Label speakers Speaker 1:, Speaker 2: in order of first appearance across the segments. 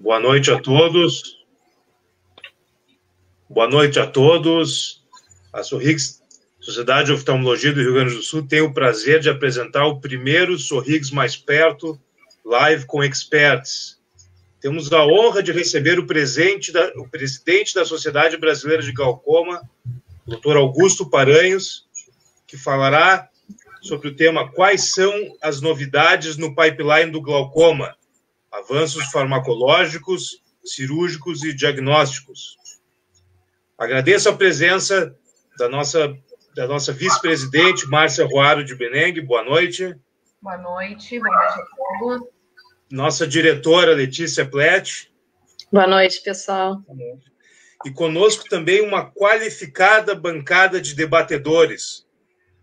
Speaker 1: Boa noite a todos. Boa noite a todos. A Sorrigues, Sociedade de Oftalmologia do Rio Grande do Sul, tem o prazer de apresentar o primeiro Sorrigues Mais Perto Live com Experts. Temos a honra de receber o presidente da Sociedade Brasileira de Glaucoma, o Dr. Augusto Paranhos, que falará sobre o tema Quais são as novidades no pipeline do glaucoma? Avanços farmacológicos, cirúrgicos e diagnósticos. Agradeço a presença da nossa vice-presidente, Márcia Ruaro de Beneng. Boa noite.
Speaker 2: Boa noite a todos.
Speaker 1: Nossa diretora, Letícia Plett.
Speaker 3: Boa noite, pessoal.
Speaker 1: E conosco também uma qualificada bancada de debatedores.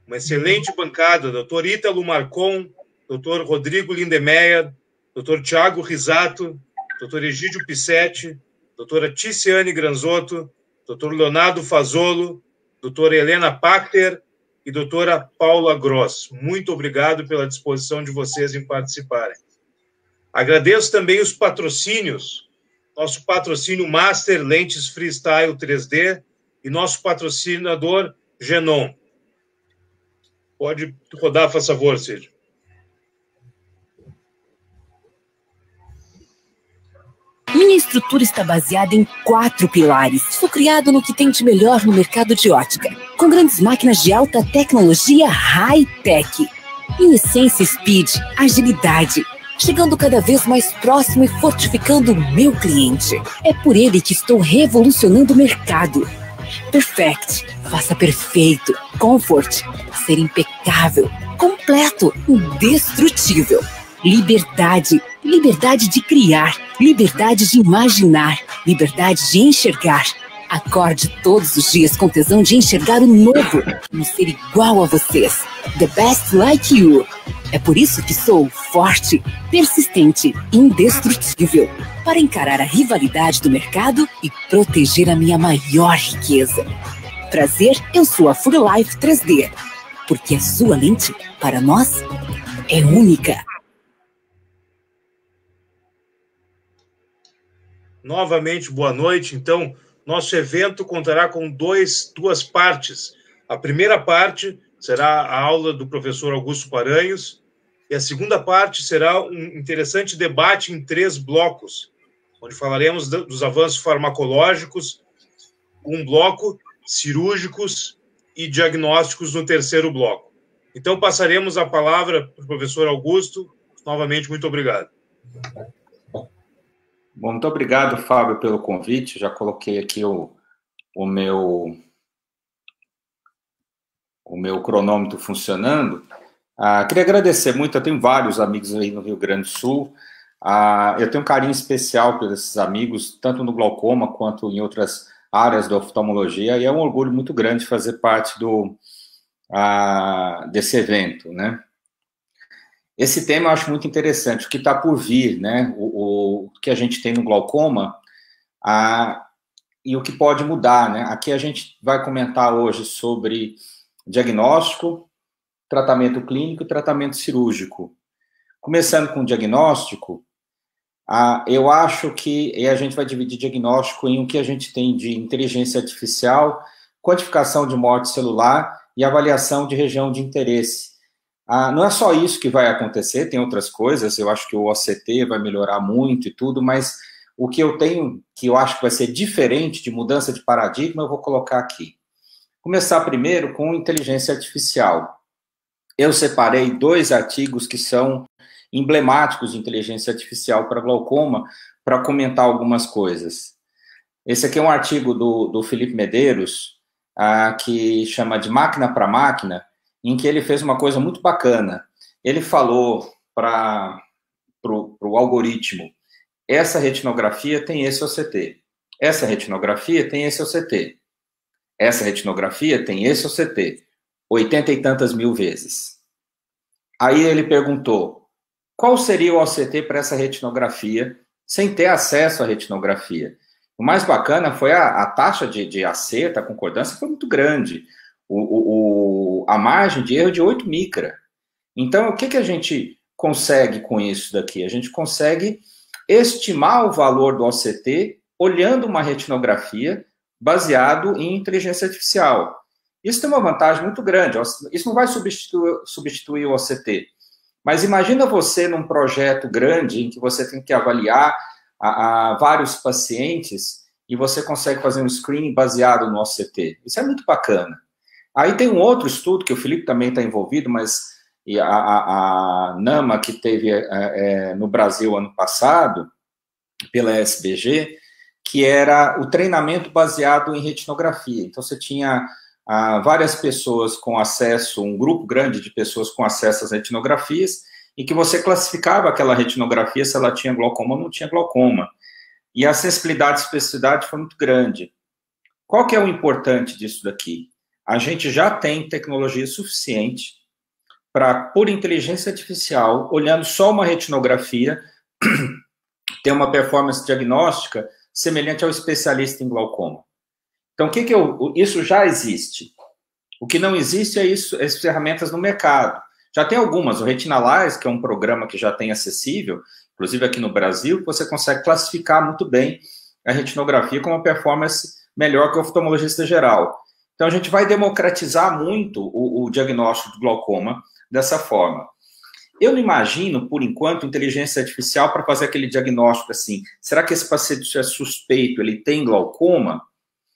Speaker 1: Uma excelente bancada, Dr. Ítalo Marcon, Dr. Rodrigo Lindemeyer, Dr. Tiago Risato, Dr. Egídio Pissetti, Dra. Ticiane Granzotto, Dr. Leonardo Fazolo, Dra. Helena Pachter e Dra. Paula Gross. Muito obrigado pela disposição de vocês em participarem. Agradeço também os patrocínios, nosso patrocínio Master Lentes Freestyle 3D e nosso patrocinador Genon. Pode rodar, faz favor, Cid.
Speaker 4: Minha estrutura está baseada em 4 pilares. Sou criado no que tem de melhor no mercado de ótica, com grandes máquinas de alta tecnologia high-tech. Em essência, speed, agilidade, chegando cada vez mais próximo e fortificando o meu cliente. É por ele que estou revolucionando o mercado. Perfect, faça perfeito. Comfort, ser impecável. Completo, indestrutível. Liberdade, liberdade de criar, liberdade de imaginar, liberdade de enxergar. Acorde todos os dias com tesão de enxergar o novo, não ser igual a vocês. The best like you. É por isso que sou forte, persistente, indestrutível, para encarar a rivalidade do mercado e proteger a minha maior riqueza. Prazer, eu sou a Full Life 3D, porque a sua lente, para nós, é única.
Speaker 1: Novamente, boa noite. Então, nosso evento contará com duas partes. A primeira parte será a aula do professor Augusto Paranhos e a segunda parte será um interessante debate em 3 blocos, onde falaremos dos avanços farmacológicos, um bloco, cirúrgicos e diagnósticos no terceiro bloco. Então, passaremos a palavra para o professor Augusto. Novamente, muito obrigado.
Speaker 5: Bom, muito obrigado, Fábio, pelo convite. Já coloquei aqui o meu cronômetro funcionando. Queria agradecer muito, eu tenho vários amigos aí no Rio Grande do Sul. Eu tenho um carinho especial por esses amigos, tanto no glaucoma quanto em outras áreas da oftalmologia, e é um orgulho muito grande fazer parte desse evento, né? Esse tema eu acho muito interessante, o que está por vir, né? O que a gente tem no glaucoma e o que pode mudar, né? Aqui a gente vai comentar hoje sobre diagnóstico, tratamento clínico e tratamento cirúrgico. Começando com o diagnóstico, eu acho que a gente vai dividir diagnóstico em o que a gente tem de inteligência artificial, quantificação de morte celular e avaliação de região de interesse. Não é só isso que vai acontecer, tem outras coisas, eu acho que o OCT vai melhorar muito e tudo, mas o que eu tenho, que eu acho que vai ser diferente de mudança de paradigma, eu vou colocar aqui. Começar primeiro com inteligência artificial. Eu separei 2 artigos que são emblemáticos de inteligência artificial para glaucoma, para comentar algumas coisas. Esse aqui é um artigo do Felipe Medeiros, que chama de Máquina para Máquina, em que ele fez uma coisa muito bacana. Ele falou para o algoritmo, essa retinografia tem esse OCT, essa retinografia tem esse OCT, essa retinografia tem esse OCT, 80 e tantas mil vezes. Aí ele perguntou, qual seria o OCT para essa retinografia, sem ter acesso à retinografia? O mais bacana foi a taxa de acerto, a concordância foi muito grande. A margem de erro de 8 micra. Então, o que a gente consegue com isso daqui? A gente consegue estimar o valor do OCT olhando uma retinografia baseado em inteligência artificial. Isso tem uma vantagem muito grande. Isso não vai substituir o OCT. Mas imagina você num projeto grande em que você tem que avaliar vários pacientes e você consegue fazer um screening baseado no OCT. Isso é muito bacana. Aí tem um outro estudo, que o Felipe também está envolvido, mas a NAMA, que teve no Brasil ano passado, pela SBG, que era o treinamento baseado em retinografia. Então, você tinha várias pessoas com acesso, um grupo grande de pessoas com acesso às retinografias, e que você classificava aquela retinografia se ela tinha glaucoma ou não tinha glaucoma. E a sensibilidade e especificidade foi muito grande. Qual que é o importante disso daqui? A gente já tem tecnologia suficiente para, por inteligência artificial, olhando só uma retinografia, ter uma performance diagnóstica semelhante ao especialista em glaucoma. Então, isso já existe. O que não existe é as ferramentas no mercado. Já tem algumas, o Retinalize, que é um programa que já tem acessível, inclusive aqui no Brasil, que você consegue classificar muito bem a retinografia com uma performance melhor que o oftalmologista geral. Então, a gente vai democratizar muito o diagnóstico do glaucoma dessa forma. Eu não imagino, por enquanto, inteligência artificial para fazer aquele diagnóstico assim. Será que esse paciente é suspeito, ele tem glaucoma?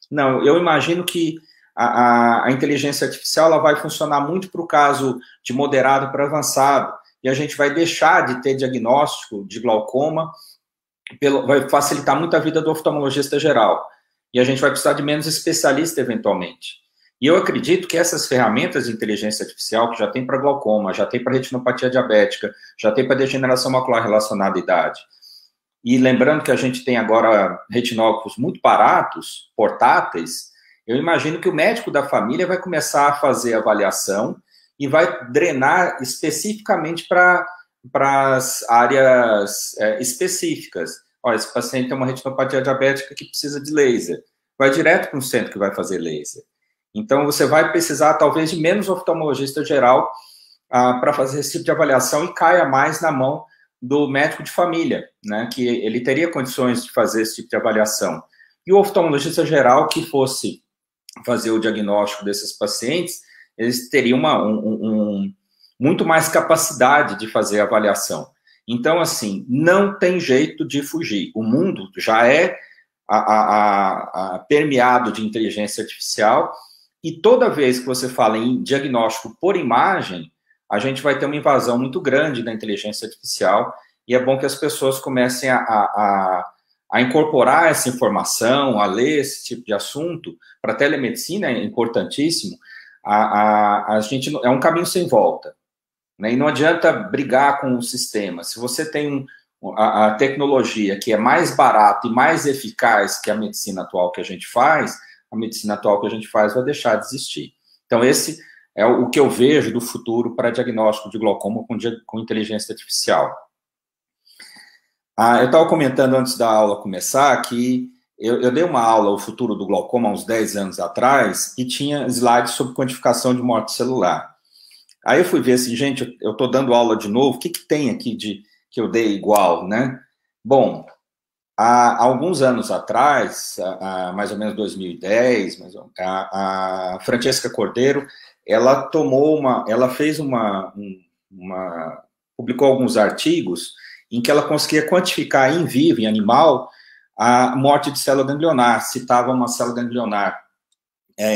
Speaker 5: Não, eu imagino que a inteligência artificial ela vai funcionar muito para o caso de moderado para avançado, e a gente vai deixar de ter diagnóstico de glaucoma, vai facilitar muito a vida do oftalmologista geral, e a gente vai precisar de menos especialista eventualmente. E eu acredito que essas ferramentas de inteligência artificial, que já tem para glaucoma, já tem para retinopatia diabética, já tem para degeneração macular relacionada à idade, e lembrando que a gente tem agora retinógrafos muito baratos, portáteis, eu imagino que o médico da família vai começar a fazer avaliação e vai drenar especificamente para as áreas específicas. Olha, esse paciente tem uma retinopatia diabética que precisa de laser. Vai direto para um centro que vai fazer laser. Então, você vai precisar, talvez, de menos oftalmologista geral para fazer esse tipo de avaliação e caia mais na mão do médico de família, né, que ele teria condições de fazer esse tipo de avaliação. E o oftalmologista geral que fosse fazer o diagnóstico desses pacientes, eles teriam muito mais capacidade de fazer a avaliação. Então, assim, não tem jeito de fugir. O mundo já é permeado de inteligência artificial e toda vez que você fala em diagnóstico por imagem, a gente vai ter uma invasão muito grande da inteligência artificial e é bom que as pessoas comecem a incorporar essa informação, a ler esse tipo de assunto. Para a telemedicina é importantíssimo. A gente é um caminho sem volta, né? E não adianta brigar com o sistema. Se você tem a tecnologia que é mais barata e mais eficaz que a medicina atual que a gente faz, a medicina atual que a gente faz vai deixar de existir. Então, esse é o que eu vejo do futuro para diagnóstico de glaucoma com inteligência artificial. Eu estava comentando antes da aula começar que eu dei uma aula, O Futuro do Glaucoma, há uns 10 anos atrás, e tinha slides sobre quantificação de morte celular. Aí eu fui ver assim, gente, eu estou dando aula de novo, o que tem aqui que eu dei igual, né? Bom, há alguns anos atrás, mais ou menos 2010, a Francesca Cordeiro, ela publicou alguns artigos em que ela conseguia quantificar em vivo, em animal, a morte de célula ganglionar. Citava uma célula ganglionar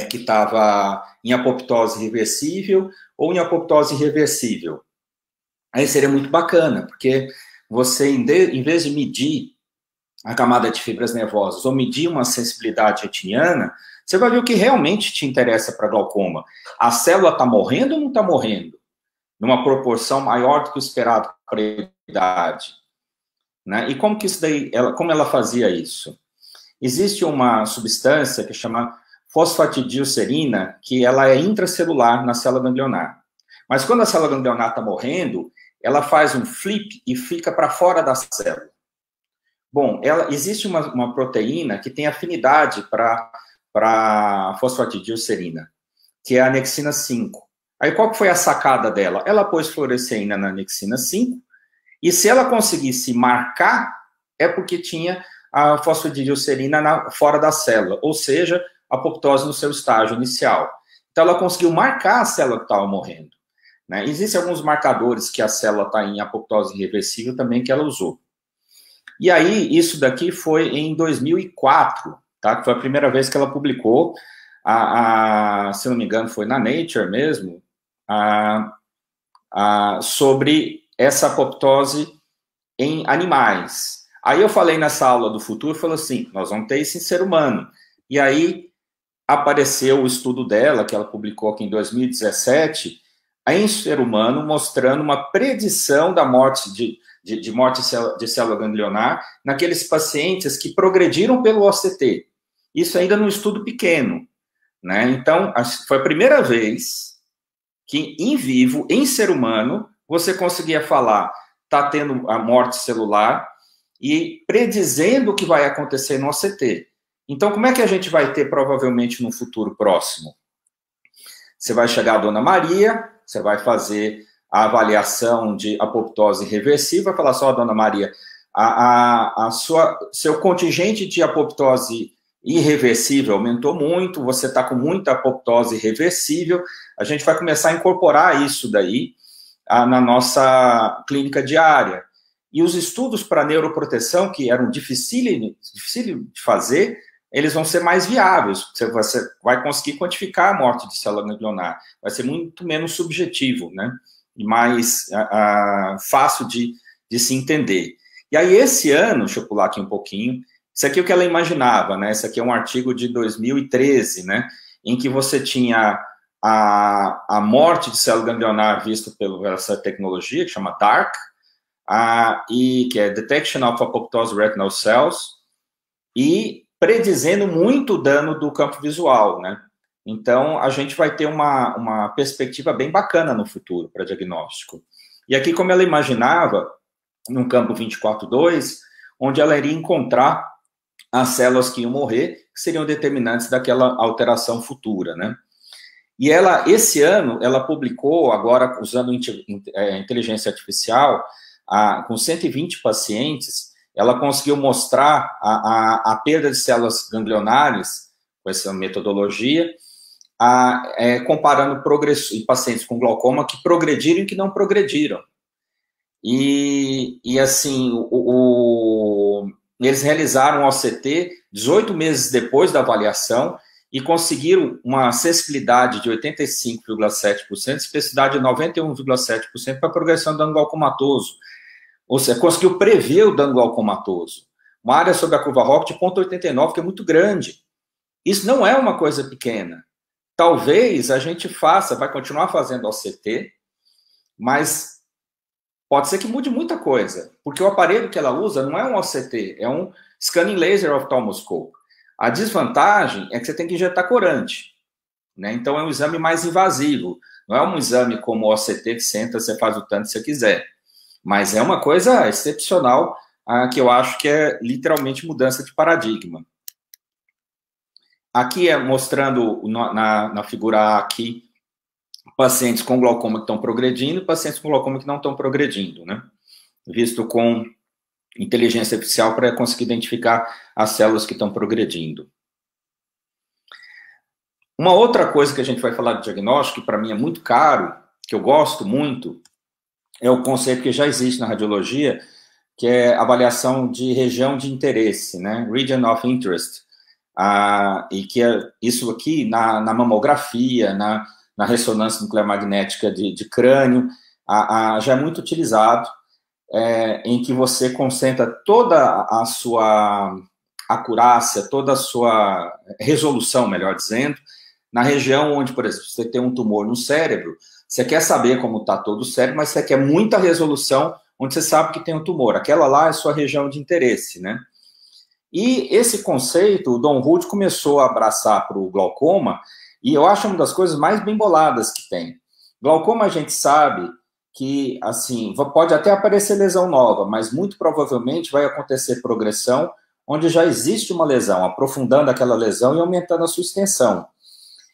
Speaker 5: que estava em apoptose reversível ou em apoptose irreversível. Aí seria muito bacana, porque você, em vez de medir a camada de fibras nervosas ou medir uma sensibilidade retiniana, você vai ver o que realmente te interessa para glaucoma. A célula está morrendo ou não está morrendo? Numa proporção maior do que o esperado para a idade. Né? E como que isso daí, como ela fazia isso? Existe uma substância que chama fosfatidilcerina, que ela é intracelular na célula ganglionar. Mas quando a célula ganglionar está morrendo, ela faz um flip e fica para fora da célula. Bom, existe uma proteína que tem afinidade para fosfatidilcerina, que é a anexina 5. Aí qual que foi a sacada dela? Ela pôs fluoresceína na anexina 5, e se ela conseguisse marcar é porque tinha a fosfodietilserina fora da célula, ou seja, a apoptose no seu estágio inicial. Então, ela conseguiu marcar a célula que estava morrendo, né? Existem alguns marcadores que a célula está em apoptose irreversível também que ela usou. E aí, isso daqui foi em 2004, tá? Que foi a primeira vez que ela publicou, se não me engano, foi na Nature mesmo, sobre essa apoptose em animais. Aí eu falei nessa aula do futuro, falei assim, nós vamos ter isso em ser humano. E aí apareceu o estudo dela, que ela publicou aqui em 2017, em ser humano, mostrando uma predição da morte de morte de célula ganglionar naqueles pacientes que progrediram pelo OCT. Isso ainda num estudo pequeno, né? Então, foi a primeira vez que, em vivo, em ser humano, você conseguia falar, está tendo a morte celular e predizendo o que vai acontecer no OCT. Então, como é que a gente vai ter, provavelmente, no futuro próximo? Você vai chegar a Dona Maria, você vai fazer a avaliação de apoptose reversível, vai falar só, Dona Maria, seu contingente de apoptose irreversível aumentou muito, você está com muita apoptose reversível, a gente vai começar a incorporar isso daí na nossa clínica diária. E os estudos para neuroproteção, que eram difíceis de fazer, eles vão ser mais viáveis, você vai conseguir quantificar a morte de célula ganglionar, vai ser muito menos subjetivo, né? E mais fácil de se entender. E aí, esse ano, deixa eu pular aqui um pouquinho, isso aqui é o que ela imaginava, né? Esse aqui é um artigo de 2013, né? Em que você tinha a morte de célula ganglionar vista pela essa tecnologia, que chama DARC, e que é Detection of Apoptosed Retinal Cells, e predizendo muito dano do campo visual, né? Então, a gente vai ter uma perspectiva bem bacana no futuro para diagnóstico. E aqui, como ela imaginava, num campo 24-2, onde ela iria encontrar as células que iam morrer, que seriam determinantes daquela alteração futura, né? E ela, esse ano, ela publicou, agora usando inteligência artificial, com 120 pacientes, ela conseguiu mostrar a perda de células ganglionares, com essa metodologia, comparando pacientes com glaucoma que progrediram e que não progrediram. E assim, eles realizaram o OCT 18 meses depois da avaliação e conseguiram uma sensibilidade de 85,7%, especificidade de 91,7% para a progressão do dano glaucomatoso. Ou seja, conseguiu prever o dano glaucomatoso. Uma área sobre a curva ROC de 0,89, que é muito grande. Isso não é uma coisa pequena. Talvez a gente vai continuar fazendo OCT, mas pode ser que mude muita coisa, porque o aparelho que ela usa não é um OCT, é um Scanning Laser Ophthalmoscope. A desvantagem é que você tem que injetar corante, né? Então é um exame mais invasivo, não é um exame como o OCT que senta, você faz o tanto que você quiser, mas é uma coisa excepcional, que eu acho que é literalmente mudança de paradigma. Aqui é mostrando na figura A aqui, pacientes com glaucoma que estão progredindo e pacientes com glaucoma que não estão progredindo, né? Visto com inteligência artificial para conseguir identificar as células que estão progredindo. Uma outra coisa que a gente vai falar de diagnóstico, que para mim é muito caro, que eu gosto muito, é o conceito que já existe na radiologia, que é avaliação de região de interesse, né? Region of Interest. E que é isso aqui na mamografia, na ressonância nuclear magnética de crânio, já é muito utilizado, em que você concentra toda a sua acurácia, toda a sua resolução, melhor dizendo, na região onde, por exemplo, você tem um tumor no cérebro, você quer saber como está todo o cérebro, mas você quer muita resolução onde você sabe que tem um tumor. Aquela lá é a sua região de interesse, né? E esse conceito, o Don Hood começou a abraçar para o glaucoma, e eu acho uma das coisas mais bem boladas que tem. Glaucoma a gente sabe que, assim, pode até aparecer lesão nova, mas muito provavelmente vai acontecer progressão onde já existe uma lesão, aprofundando aquela lesão e aumentando a sua extensão.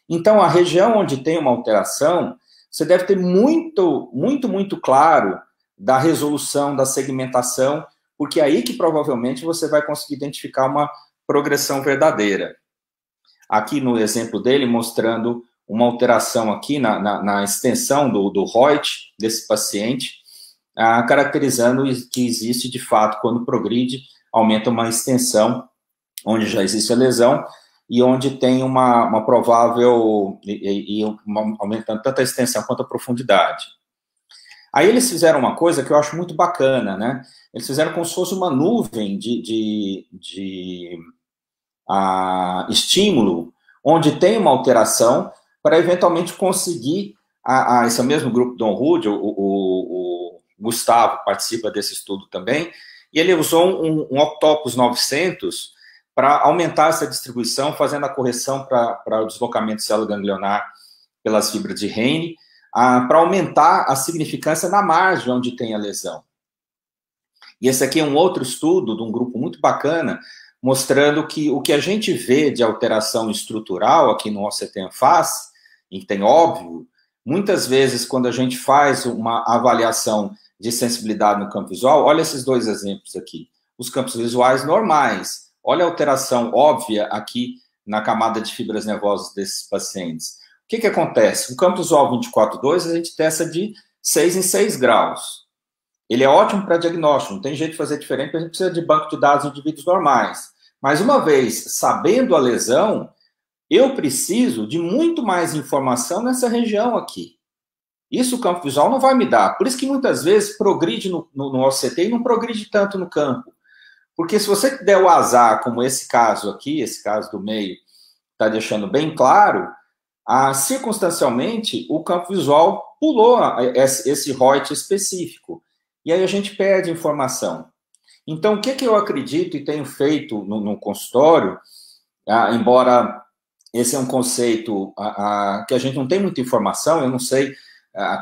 Speaker 5: Então, a região onde tem uma alteração, você deve ter muito claro da resolução, da segmentação, porque é aí que provavelmente você vai conseguir identificar uma progressão verdadeira. Aqui no exemplo dele, mostrando uma alteração aqui na extensão do Reut desse paciente, caracterizando que existe, de fato, quando progride, aumenta uma extensão onde já existe a lesão e onde tem uma provável, aumentando tanto a extensão quanto a profundidade. Aí eles fizeram uma coisa que eu acho muito bacana, né? Eles fizeram como se fosse uma nuvem de estímulo, onde tem uma alteração, para eventualmente conseguir, esse mesmo grupo Don Hood, o Gustavo participa desse estudo também, e ele usou um Octopus 900 para aumentar essa distribuição, fazendo a correção para o deslocamento de célula ganglionar pelas fibras de Heine, para aumentar a significância na margem onde tem a lesão. E esse aqui é um outro estudo de um grupo muito bacana, mostrando que o que a gente vê de alteração estrutural aqui no OCT anfas, em que tem óbvio, muitas vezes quando a gente faz uma avaliação de sensibilidade no campo visual, olha esses dois exemplos aqui, os campos visuais normais, olha a alteração óbvia aqui na camada de fibras nervosas desses pacientes. O que acontece? O campo visual 24.2 a gente testa de 6 em 6 graus. Ele é ótimo para diagnóstico, não tem jeito de fazer diferente, porque a gente precisa de banco de dados de indivíduos normais. Mas uma vez sabendo a lesão, eu preciso de muito mais informação nessa região aqui. Isso o campo visual não vai me dar. Por isso que muitas vezes progride no OCT e não progride tanto no campo. Porque se você der o azar, como esse caso aqui, esse caso do meio, está deixando bem claro, circunstancialmente, o campo visual pulou esse Reut específico. E aí a gente perde informação. Então, o que eu acredito e tenho feito no consultório, embora esse é um conceito que a gente não tem muita informação, eu não sei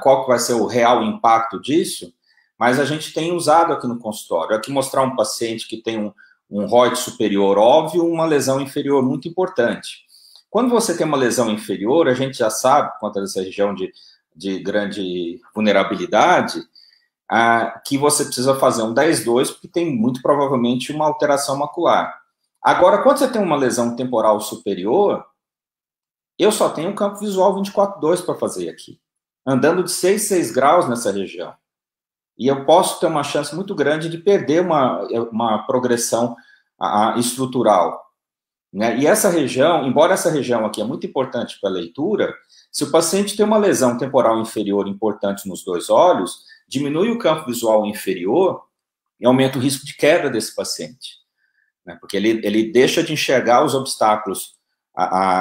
Speaker 5: qual que vai ser o real impacto disso, mas a gente tem usado aqui no consultório. Aqui mostrar um paciente que tem um Reut superior óbvio, uma lesão inferior muito importante. Quando você tem uma lesão inferior, a gente já sabe, quanto a essa região de grande vulnerabilidade, que você precisa fazer um 10-2, porque tem muito provavelmente uma alteração macular. Agora, quando você tem uma lesão temporal superior, eu só tenho um campo visual 24.2 para fazer aqui, andando de 6 graus nessa região. E eu posso ter uma chance muito grande de perder uma progressão estrutural. Né? E essa região, embora essa região aqui é muito importante para a leitura, se o paciente tem uma lesão temporal inferior importante nos dois olhos, diminui o campo visual inferior e aumenta o risco de queda desse paciente. Né? Porque ele deixa de enxergar os obstáculos.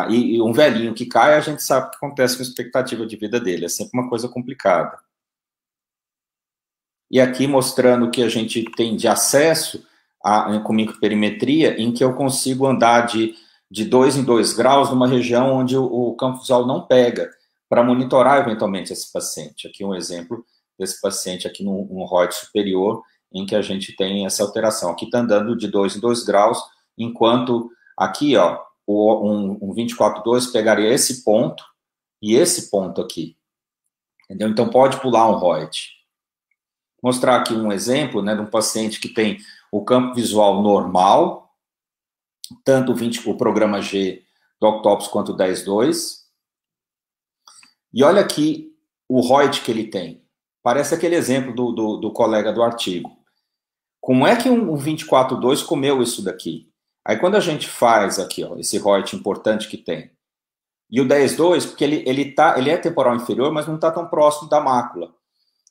Speaker 5: E um velhinho que cai, a gente sabe o que acontece com a expectativa de vida dele. É sempre uma coisa complicada. E aqui mostrando que a gente tem de acesso com microperimetria, em que eu consigo andar de 2 em 2 graus numa região onde o campo visual não pega, para monitorar eventualmente esse paciente. Aqui um exemplo desse paciente aqui no Reut superior, em que a gente tem essa alteração. Aqui está andando de 2 em 2 graus, enquanto aqui, ó, um 24.2 pegaria esse ponto e esse ponto aqui. Entendeu? Então pode pular um Reut. Mostrar aqui um exemplo, né, de um paciente que tem o campo visual normal, tanto o programa G do Octopus quanto o 10.2. E olha aqui o Reut que ele tem. Parece aquele exemplo do colega do artigo. Como é que um 24.2 comeu isso daqui? Aí quando a gente faz aqui, ó, esse Reut importante que tem, e o 10.2, porque ele é temporal inferior, mas não está tão próximo da mácula.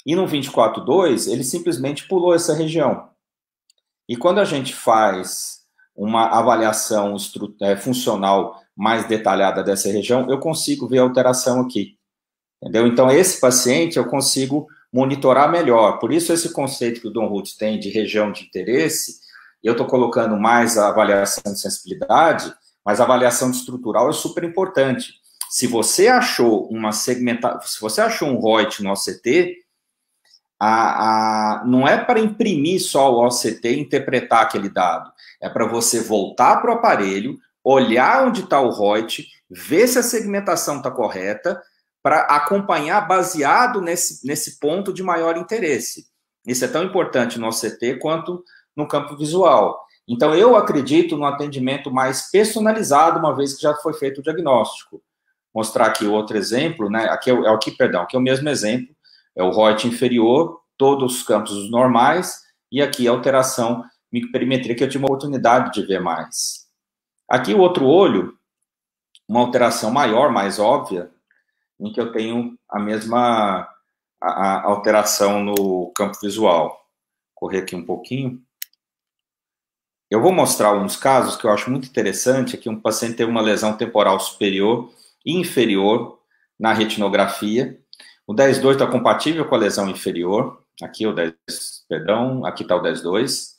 Speaker 5: E no 24.2, ele simplesmente pulou essa região. E quando a gente faz uma avaliação funcional mais detalhada dessa região, eu consigo ver a alteração aqui. Entendeu? Então, esse paciente eu consigo monitorar melhor. Por isso, esse conceito que o Don Hood tem de região de interesse, eu estou colocando mais a avaliação de sensibilidade, mas a avaliação estrutural é super importante. Se você achou se você achou um Reut no OCT, não é para imprimir só o OCT e interpretar aquele dado. É para você voltar para o aparelho, olhar onde está o Reut, ver se a segmentação está correta, para acompanhar baseado nesse ponto de maior interesse. Isso é tão importante no OCT quanto no campo visual. Então, eu acredito no atendimento mais personalizado, uma vez que já foi feito o diagnóstico. Mostrar aqui outro exemplo, né? Aqui é o mesmo exemplo, é o ROIT inferior, todos os campos normais, e aqui a alteração microperimetria, que eu tive uma oportunidade de ver mais. Aqui o outro olho, uma alteração maior, mais óbvia, em que eu tenho a mesma a alteração no campo visual. Vou correr aqui um pouquinho. Eu vou mostrar alguns casos que eu acho muito interessante. Aqui um paciente teve uma lesão temporal superior e inferior na retinografia. O 10.2 está compatível com a lesão inferior. Aqui o 10, perdão, aqui está o 10.2.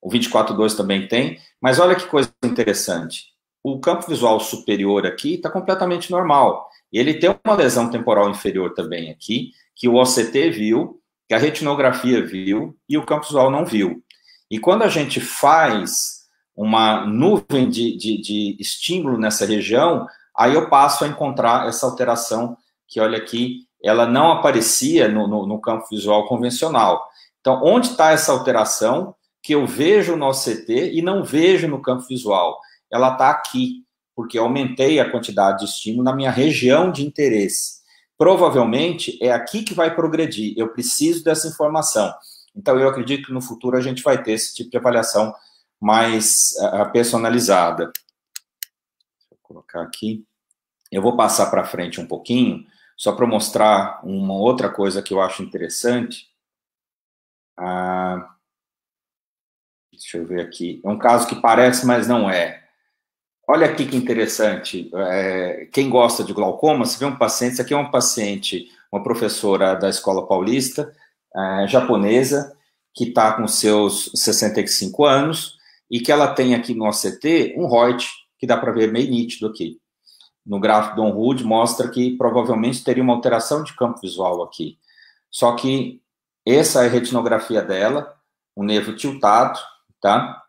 Speaker 5: O 24.2 também tem. Mas olha que coisa interessante. O campo visual superior aqui está completamente normal. E ele tem uma lesão temporal inferior também aqui, que o OCT viu, que a retinografia viu e o campo visual não viu. E quando a gente faz uma nuvem de estímulo nessa região, aí eu passo a encontrar essa alteração que, olha aqui, ela não aparecia no campo visual convencional. Então, onde está essa alteração que eu vejo no OCT e não vejo no campo visual? Ela está aqui, porque eu aumentei a quantidade de estímulo na minha região de interesse. Provavelmente é aqui que vai progredir. Eu preciso dessa informação. Então, eu acredito que no futuro a gente vai ter esse tipo de avaliação mais personalizada. Deixa eu colocar aqui. Eu vou passar para frente um pouquinho, só para mostrar uma outra coisa que eu acho interessante. Deixa eu ver aqui. É um caso que parece, mas não é. Olha aqui que interessante. Quem gosta de glaucoma, você vê um paciente, isso aqui é um paciente, uma professora da Escola Paulista, japonesa, que está com seus 65 anos, e que ela tem aqui no OCT um ROIT, que dá para ver meio nítido aqui. No gráfico do Hood mostra que provavelmente teria uma alteração de campo visual aqui. Só que essa é a retinografia dela, um nervo tiltado, tá?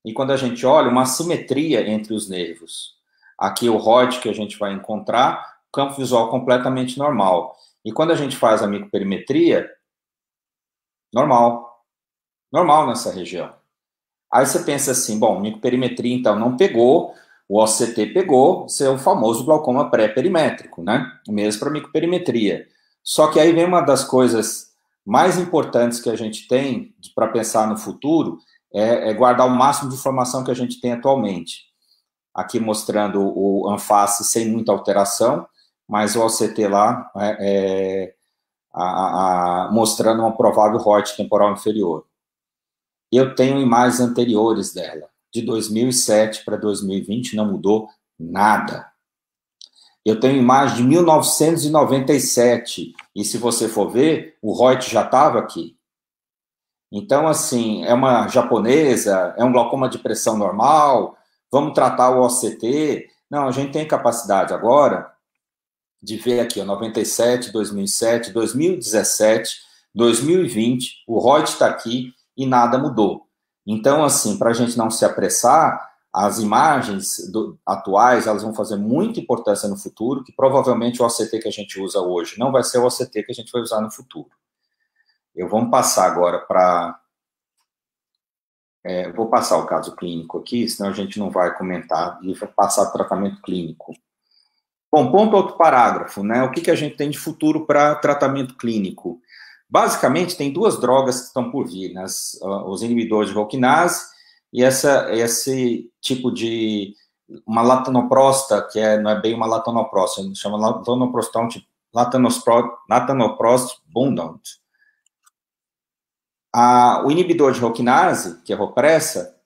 Speaker 5: E quando a gente olha, uma assimetria entre os nervos. Aqui o ROIT que a gente vai encontrar, campo visual completamente normal. E quando a gente faz a microperimetria, normal. Normal nessa região. Aí você pensa assim, bom, microperimetria então não pegou, o OCT pegou, isso é o famoso glaucoma pré-perimétrico, né? Mesmo para microperimetria. Só que aí vem uma das coisas mais importantes que a gente tem para pensar no futuro, é guardar o máximo de informação que a gente tem atualmente. Aqui mostrando o anface sem muita alteração, mas o OCT lá mostrando uma provável ROIT temporal inferior. Eu tenho imagens anteriores dela. De 2007 para 2020 não mudou nada. Eu tenho imagem de 1997, e se você for ver, o ROIT já estava aqui. Então, assim, é uma japonesa, é um glaucoma de pressão normal, vamos tratar o OCT. Não, a gente tem capacidade agora de ver aqui, ó, 97, 2007, 2017, 2020, o ROIT está aqui e nada mudou. Então, assim, para a gente não se apressar, as imagens atuais, elas vão fazer muita importância no futuro, que provavelmente o OCT que a gente usa hoje não vai ser o OCT que a gente vai usar no futuro. Vamos passar agora para... vou passar o caso clínico aqui, senão a gente não vai comentar, e vai passar o tratamento clínico. Bom, ponto outro parágrafo, né? O que a gente tem de futuro para tratamento clínico? Basicamente, tem duas drogas que estão por vir, né? Os inibidores de Roquinase e esse tipo de uma latanoprosta, que não é bem uma latanoprosta, chama latanoprost bundant. O inibidor de Roquinase, que é Ropressa,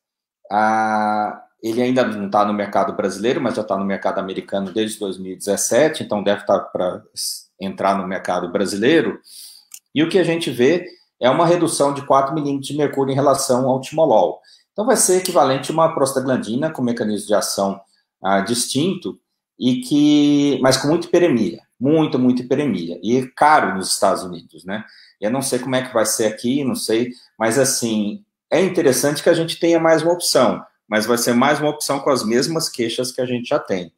Speaker 5: ele ainda não está no mercado brasileiro, mas já está no mercado americano desde 2017, então deve estar para entrar no mercado brasileiro. E o que a gente vê é uma redução de 4 milímetros de mercúrio em relação ao timolol. Então, vai ser equivalente a uma prostaglandina com mecanismo de ação distinto, mas com muita hiperemia, muita hiperemia. E é caro nos Estados Unidos, né? Eu não sei como é que vai ser aqui, não sei, mas, assim, é interessante que a gente tenha mais uma opção, mas vai ser mais uma opção com as mesmas queixas que a gente já tem.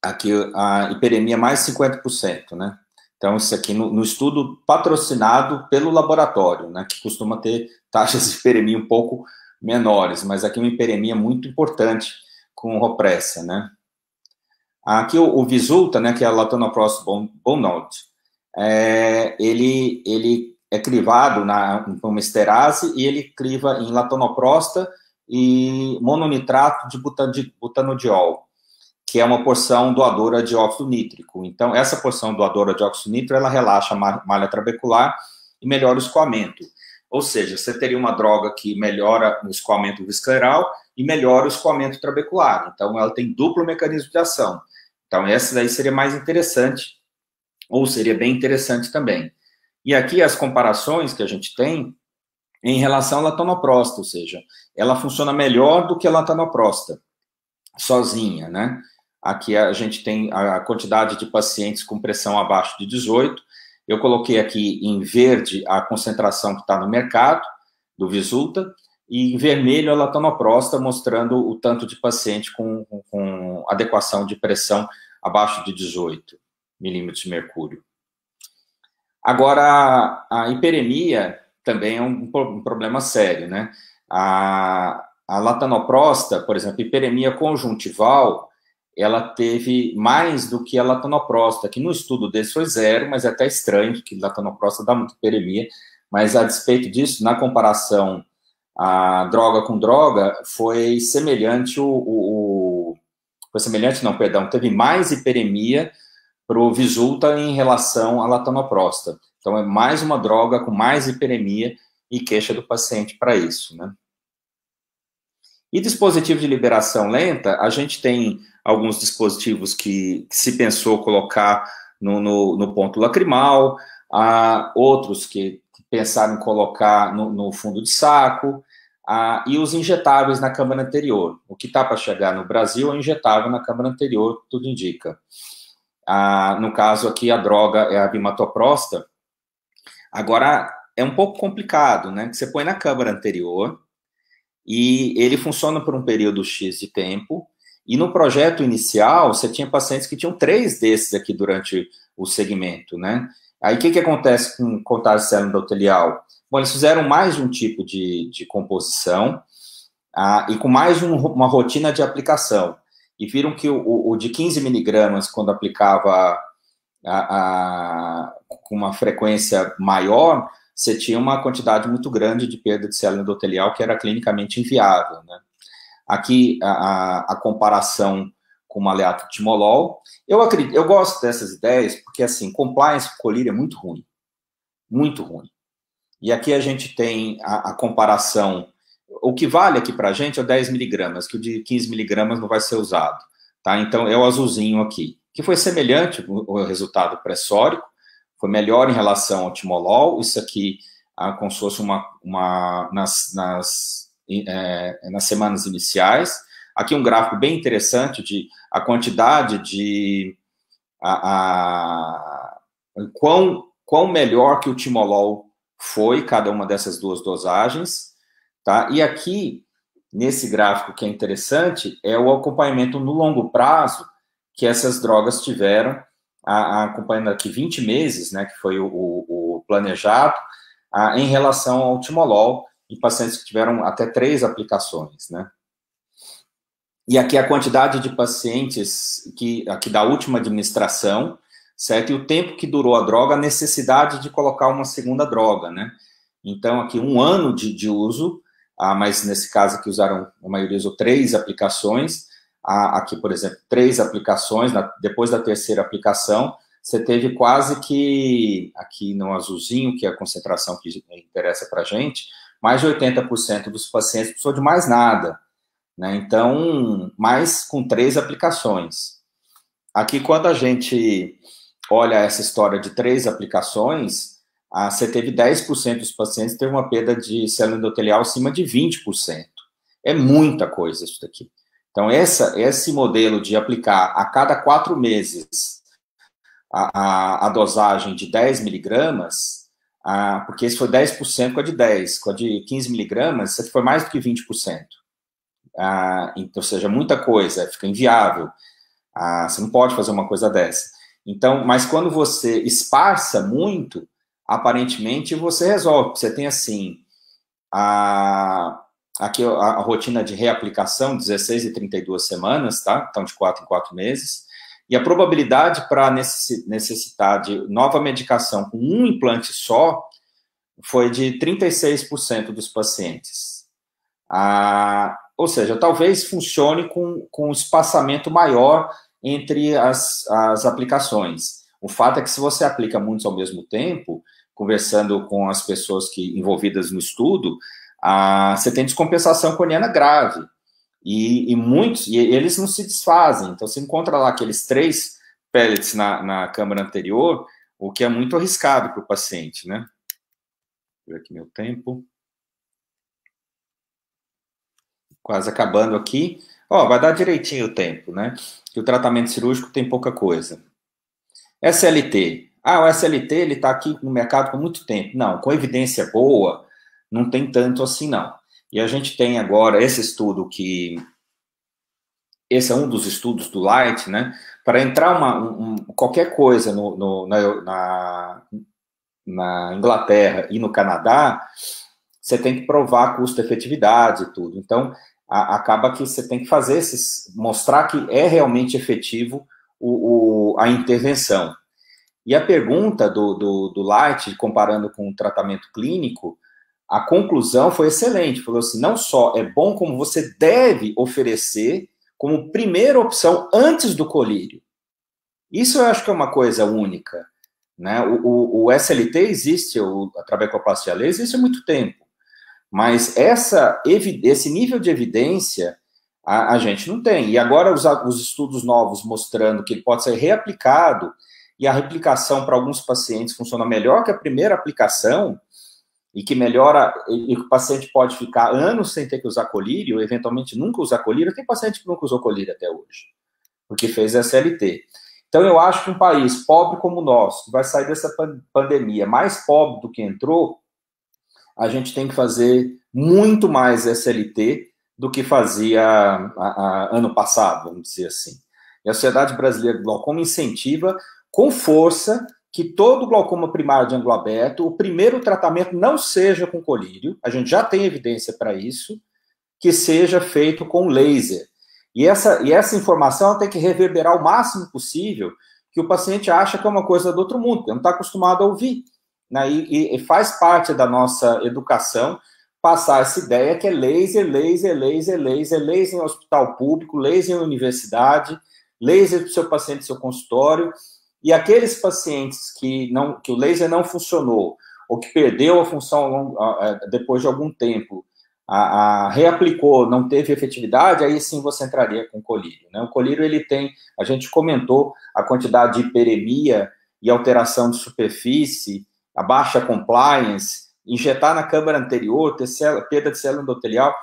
Speaker 5: Aqui, a hiperemia mais 50%, né? Então, isso aqui no estudo patrocinado pelo laboratório, né, que costuma ter taxas de hiperemia um pouco menores, mas aqui uma hiperemia muito importante com Hopressa, né. Aqui o Vysulta, né, que é a latanoprost Bonald, ele é crivado em uma esterase e ele criva em latanoprosta e mononitrato de butanodiol, que é uma porção doadora de óxido nítrico. Então, essa porção doadora de óxido nítrico, ela relaxa a malha trabecular e melhora o escoamento. Ou seja, você teria uma droga que melhora o escoamento visceral e melhora o escoamento trabecular. Então, ela tem duplo mecanismo de ação. Então, essa daí seria mais interessante, ou seria bem interessante também. E aqui as comparações que a gente tem em relação à latanoprosta, ou seja, ela funciona melhor do que a latanoprosta, sozinha, né? Aqui a gente tem a quantidade de pacientes com pressão abaixo de 18. Eu coloquei aqui em verde a concentração que está no mercado, do Vysulta, e em vermelho a latanoprosta, mostrando o tanto de paciente com adequação de pressão abaixo de 18 milímetros de mercúrio. Agora, a hiperemia também é um problema sério, né? A latanoprosta, por exemplo, hiperemia conjuntival, ela teve mais do que a latanoprosta, que no estudo desse foi 0, mas é até estranho, que latanoprosta dá muita hiperemia, mas a despeito disso, na comparação a droga com droga, foi semelhante, teve mais hiperemia para o Vysulta em relação à latanoprosta. Então, é mais uma droga com mais hiperemia e queixa do paciente para isso, né? E dispositivo de liberação lenta, a gente tem alguns dispositivos que se pensou colocar no ponto lacrimal, outros que pensaram em colocar no fundo de saco, e os injetáveis na câmara anterior. O que está para chegar no Brasil é injetável na câmara anterior, tudo indica. No caso aqui, a droga é a bimatoprosta. Agora, é um pouco complicado, né? Que você põe na câmara anterior e ele funciona por um período X de tempo, e no projeto inicial, você tinha pacientes que tinham 3 desses aqui durante o segmento, né? Aí, o que acontece com contagem de célula endotelial? Bom, eles fizeram mais de um tipo de composição e com mais uma rotina de aplicação. E viram que o de 15 miligramas, quando aplicava com uma frequência maior, você tinha uma quantidade muito grande de perda de célula endotelial que era clinicamente inviável, né? Aqui, a comparação com o maleato timolol. Eu gosto dessas ideias, porque, assim, compliance com colírio é muito ruim. Muito ruim. E aqui a gente tem a comparação. O que vale aqui para a gente é o 10 miligramas, que o de 15 miligramas não vai ser usado. Tá? Então, é o azulzinho aqui, que foi semelhante o resultado pressórico, foi melhor em relação ao timolol. Isso aqui, como se fosse nas semanas iniciais. Aqui um gráfico bem interessante de a quantidade de quão melhor que o timolol foi cada uma dessas duas dosagens, tá? E aqui, nesse gráfico que é interessante, é o acompanhamento no longo prazo que essas drogas tiveram, acompanhando aqui 20 meses, né, que foi o planejado, em relação ao timolol, em pacientes que tiveram até 3 aplicações, né? E aqui a quantidade de pacientes aqui da última administração, certo? E o tempo que durou a droga, a necessidade de colocar uma segunda droga, né? Então, aqui 1 ano de uso, mas nesse caso aqui a maioria usou 3 aplicações. Aqui, por exemplo, 3 aplicações, depois da terceira aplicação, você teve quase que, aqui no azulzinho, que é a concentração que interessa para a gente, mais de 80% dos pacientes precisou de mais nada, né? Então, mais com 3 aplicações. Aqui, quando a gente olha essa história de 3 aplicações, você teve 10% dos pacientes que teve uma perda de célula endotelial acima de 20%. É muita coisa isso daqui. Então, esse modelo de aplicar a cada 4 meses a dosagem de 10 miligramas, porque esse foi 10% com a de 10, com a de 15 miligramas, isso aqui foi mais do que 20%. Então, ou seja, muita coisa, fica inviável. Você não pode fazer uma coisa dessa. Então, mas quando você esparça muito, aparentemente você resolve. Você tem, assim, aqui a rotina de reaplicação, 16 e 32 semanas, tá? Então, de 4 em 4 meses. E a probabilidade para necessitar de nova medicação com um implante só foi de 36% dos pacientes. Ou seja, talvez funcione com espaçamento maior entre as aplicações. O fato é que se você aplica muitos ao mesmo tempo, conversando com as pessoas envolvidas no estudo, você tem descompensação corneana grave. E eles não se desfazem. Então, você encontra lá aqueles 3 pellets na câmara anterior, o que é muito arriscado para o paciente, né? Vou ver aqui meu tempo. Quase acabando aqui. Vai dar direitinho o tempo, né? Que o tratamento cirúrgico tem pouca coisa. SLT. O SLT, ele está aqui no mercado com muito tempo. Não, com evidência boa, não tem tanto assim, não. E a gente tem agora esse estudo esse é um dos estudos do Light, né? Para entrar qualquer coisa na Inglaterra e no Canadá, você tem que provar custo-efetividade e tudo. Então, acaba que você tem que fazer mostrar que é realmente efetivo a intervenção. E a pergunta do Light, comparando com o tratamento clínico, a conclusão foi excelente. Falou assim, não só é bom, como você deve oferecer como primeira opção antes do colírio. Isso eu acho que é uma coisa única, né? O SLT existe, a trabecoplastia laser existe há muito tempo, mas esse nível de evidência a gente não tem. E agora os estudos novos mostrando que ele pode ser reaplicado e a reaplicação para alguns pacientes funciona melhor que a primeira aplicação, e que melhora, e o paciente pode ficar anos sem ter que usar colírio, eventualmente nunca usar colírio. Tem paciente que nunca usou colírio até hoje, porque fez SLT. Então, eu acho que um país pobre como o nosso, que vai sair dessa pandemia mais pobre do que entrou, a gente tem que fazer muito mais SLT do que fazia ano passado, vamos dizer assim. E a Sociedade Brasileira de Glaucoma incentiva com força que todo glaucoma primário de ângulo aberto, o primeiro tratamento não seja com colírio, a gente já tem evidência para isso, que seja feito com laser. E essa informação tem que reverberar o máximo possível, que o paciente acha que é uma coisa do outro mundo, porque não está acostumado a ouvir. Né? E faz parte da nossa educação passar essa ideia que é laser, laser, laser, laser, laser em hospital público, laser em universidade, laser para o seu paciente, seu consultório. E aqueles pacientes que o laser não funcionou, ou que perdeu a função depois de algum tempo, reaplicou, não teve efetividade, aí sim você entraria com colírio. Né? O colírio, ele tem, a gente comentou, a quantidade de hiperemia e alteração de superfície, a baixa compliance, injetar na câmara anterior, ter perda de célula endotelial,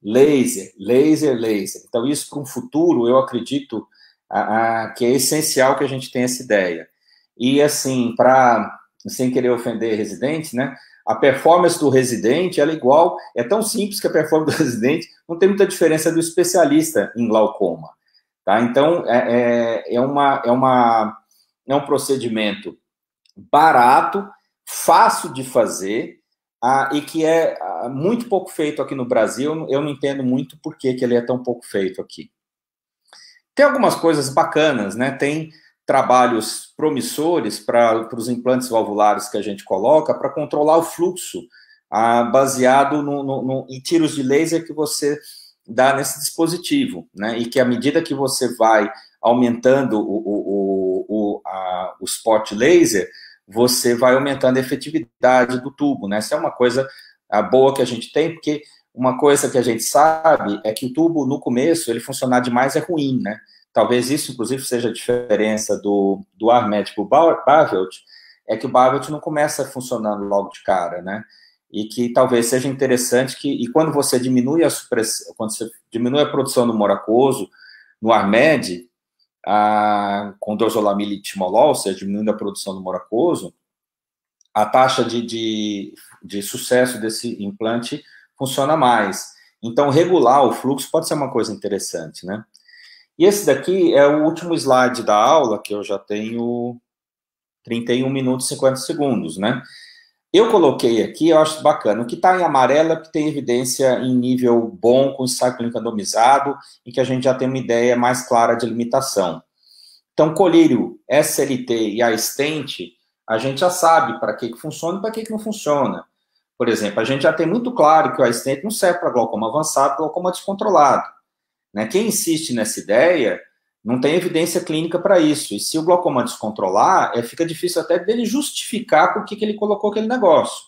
Speaker 5: laser, laser, laser. Então, isso para um futuro, eu acredito que é essencial que a gente tenha essa ideia. E, assim, sem querer ofender residente, né, a performance do residente, ela é tão simples que a performance do residente não tem muita diferença do especialista em glaucoma. Tá? Então, é um procedimento barato, fácil de fazer, e que é muito pouco feito aqui no Brasil. Eu não entendo muito por que ele é tão pouco feito aqui. Tem algumas coisas bacanas, né? Tem trabalhos promissores para os implantes valvulares que a gente coloca para controlar o fluxo, baseado em tiros de laser que você dá nesse dispositivo, né? E que à medida que você vai aumentando o spot laser, você vai aumentando a efetividade do tubo, né? Essa é uma coisa boa que a gente tem, porque uma coisa que a gente sabe é que o tubo, no começo, ele funcionar demais é ruim, né? Talvez isso, inclusive, seja a diferença do Armed para o Bavelt, é que o Bavelt não começa funcionando logo de cara, né? E que talvez seja interessante e quando você diminui quando você diminui a produção do humor aquoso, no Armed, com dorzolamina e timolol, ou seja, diminuindo a produção do humor aquoso, a taxa de sucesso desse implante funciona mais. Então, regular o fluxo pode ser uma coisa interessante, né? E esse daqui é o último slide da aula, que eu já tenho 31 minutos e 50 segundos, né? Eu coloquei aqui, eu acho bacana, o que está em amarelo é que tem evidência em nível bom, com ensaio clínico randomizado, e que a gente já tem uma ideia mais clara de limitação. Então, colírio, SLT e a stent, a gente já sabe para que funciona e para que não funciona. Por exemplo, a gente já tem muito claro que o stent não serve para glaucoma avançado, glaucoma descontrolado. Né? Quem insiste nessa ideia não tem evidência clínica para isso. E se o glaucoma descontrolar, fica difícil até dele justificar por que ele colocou aquele negócio.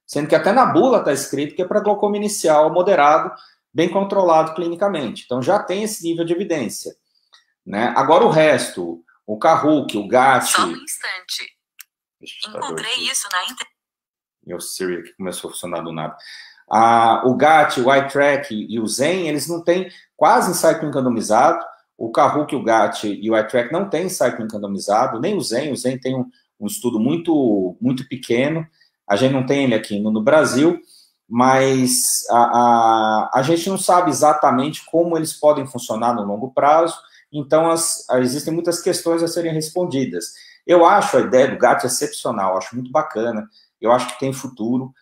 Speaker 5: Sendo que até na bula está escrito que é para glaucoma inicial moderado, bem controlado clinicamente. Então já tem esse nível de evidência. Né? Agora o resto, o Kahoot, o GAT...
Speaker 4: Só um instante. Encontrei isso na internet.
Speaker 5: Meu Siri aqui começou a funcionar do nada. O GAT, o iTrack e o Zen, eles não têm quase ensaio clínico randomizado. O Kahoot, o GAT e o iTrack não tem ensaio clínico randomizado, nem o Zen tem um estudo muito, muito pequeno. A gente não tem ele aqui no Brasil, mas a gente não sabe exatamente como eles podem funcionar no longo prazo. Então, existem muitas questões a serem respondidas. Eu acho a ideia do GAT excepcional, acho muito bacana, eu acho que tem futuro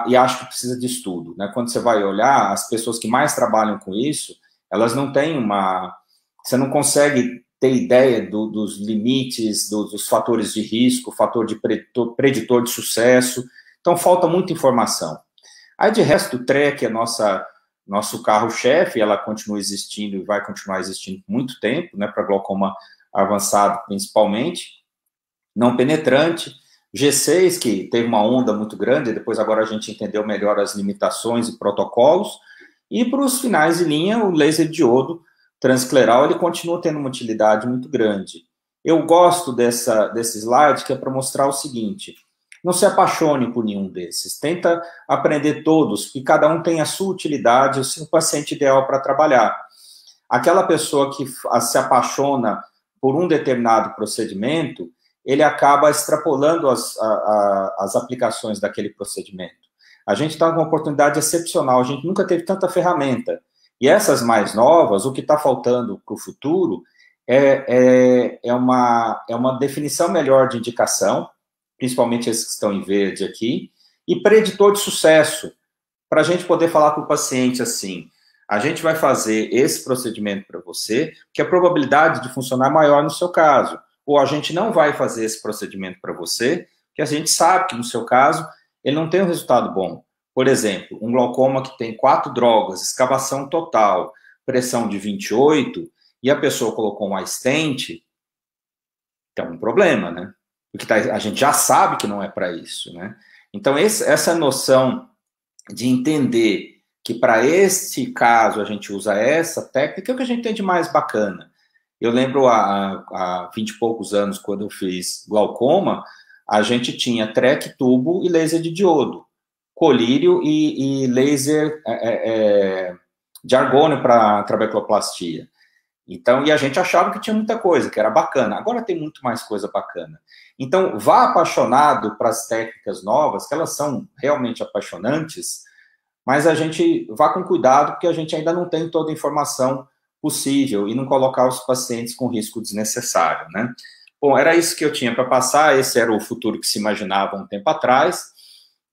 Speaker 5: e acho que precisa de estudo. Né? Quando você vai olhar, as pessoas que mais trabalham com isso, elas não têm você não consegue ter ideia dos limites, dos fatores de risco, fator de preditor de sucesso, então falta muita informação. Aí, de resto, o TREC é nosso carro-chefe, ela continua existindo e vai continuar existindo por muito tempo, né, para glaucoma avançado principalmente, não penetrante, G6, que teve uma onda muito grande, depois agora a gente entendeu melhor as limitações e protocolos, e para os finais de linha, o laser diodo transcleral, ele continua tendo uma utilidade muito grande. Eu gosto desse slide, que é para mostrar o seguinte: não se apaixone por nenhum desses, tenta aprender todos, porque cada um tem a sua utilidade, o seu paciente ideal para trabalhar. Aquela pessoa que se apaixona por um determinado procedimento, ele acaba extrapolando as aplicações daquele procedimento. A gente está com uma oportunidade excepcional, a gente nunca teve tanta ferramenta. E essas mais novas, o que está faltando para o futuro é uma definição melhor de indicação, principalmente esses que estão em verde aqui, e preditor de sucesso, para a gente poder falar para o paciente assim: a gente vai fazer esse procedimento para você, que a probabilidade de funcionar é maior no seu caso. Ou a gente não vai fazer esse procedimento para você, que a gente sabe que no seu caso ele não tem um resultado bom. Por exemplo, um glaucoma que tem 4 drogas, escavação total, pressão de 28, e a pessoa colocou uma stent, tem um problema, né? Porque a gente já sabe que não é para isso, né? Então, essa noção de entender que para este caso a gente usa essa técnica é o que a gente tem de mais bacana. Eu lembro há 20 e poucos anos, quando eu fiz glaucoma, a gente tinha TREC, tubo e laser de diodo, colírio e laser de argônio para trabecoplastia. Então, e a gente achava que tinha muita coisa, que era bacana. Agora tem muito mais coisa bacana. Então, vá apaixonado para as técnicas novas, que elas são realmente apaixonantes, mas a gente vá com cuidado, porque a gente ainda não tem toda a informação possível e não colocar os pacientes com risco desnecessário, né? Bom, era isso que eu tinha para passar, esse era o futuro que se imaginava um tempo atrás.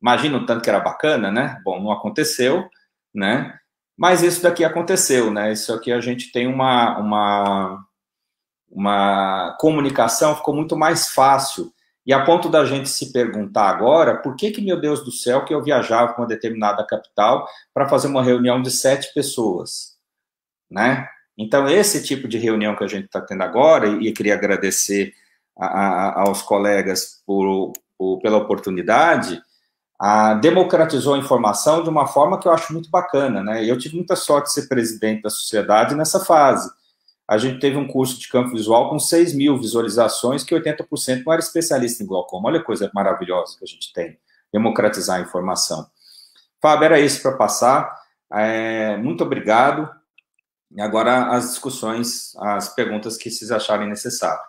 Speaker 5: Imagina o tanto que era bacana, né? Bom, não aconteceu, né? Mas isso daqui aconteceu, né? Isso aqui a gente tem uma comunicação, ficou muito mais fácil. E a ponto da gente se perguntar agora, por que, meu Deus do céu, que eu viajava para uma determinada capital para fazer uma reunião de 7 pessoas, né? Então, esse tipo de reunião que a gente está tendo agora, e queria agradecer aos colegas pela oportunidade, democratizou a informação de uma forma que eu acho muito bacana, né? Eu tive muita sorte de ser presidente da sociedade nessa fase. A gente teve um curso de campo visual com 6 mil visualizações, que 80% não era especialista em glaucoma. Olha a coisa maravilhosa que a gente tem, democratizar a informação. Fábio, era isso para passar. Muito obrigado. E agora as discussões, as perguntas que vocês acharem necessário.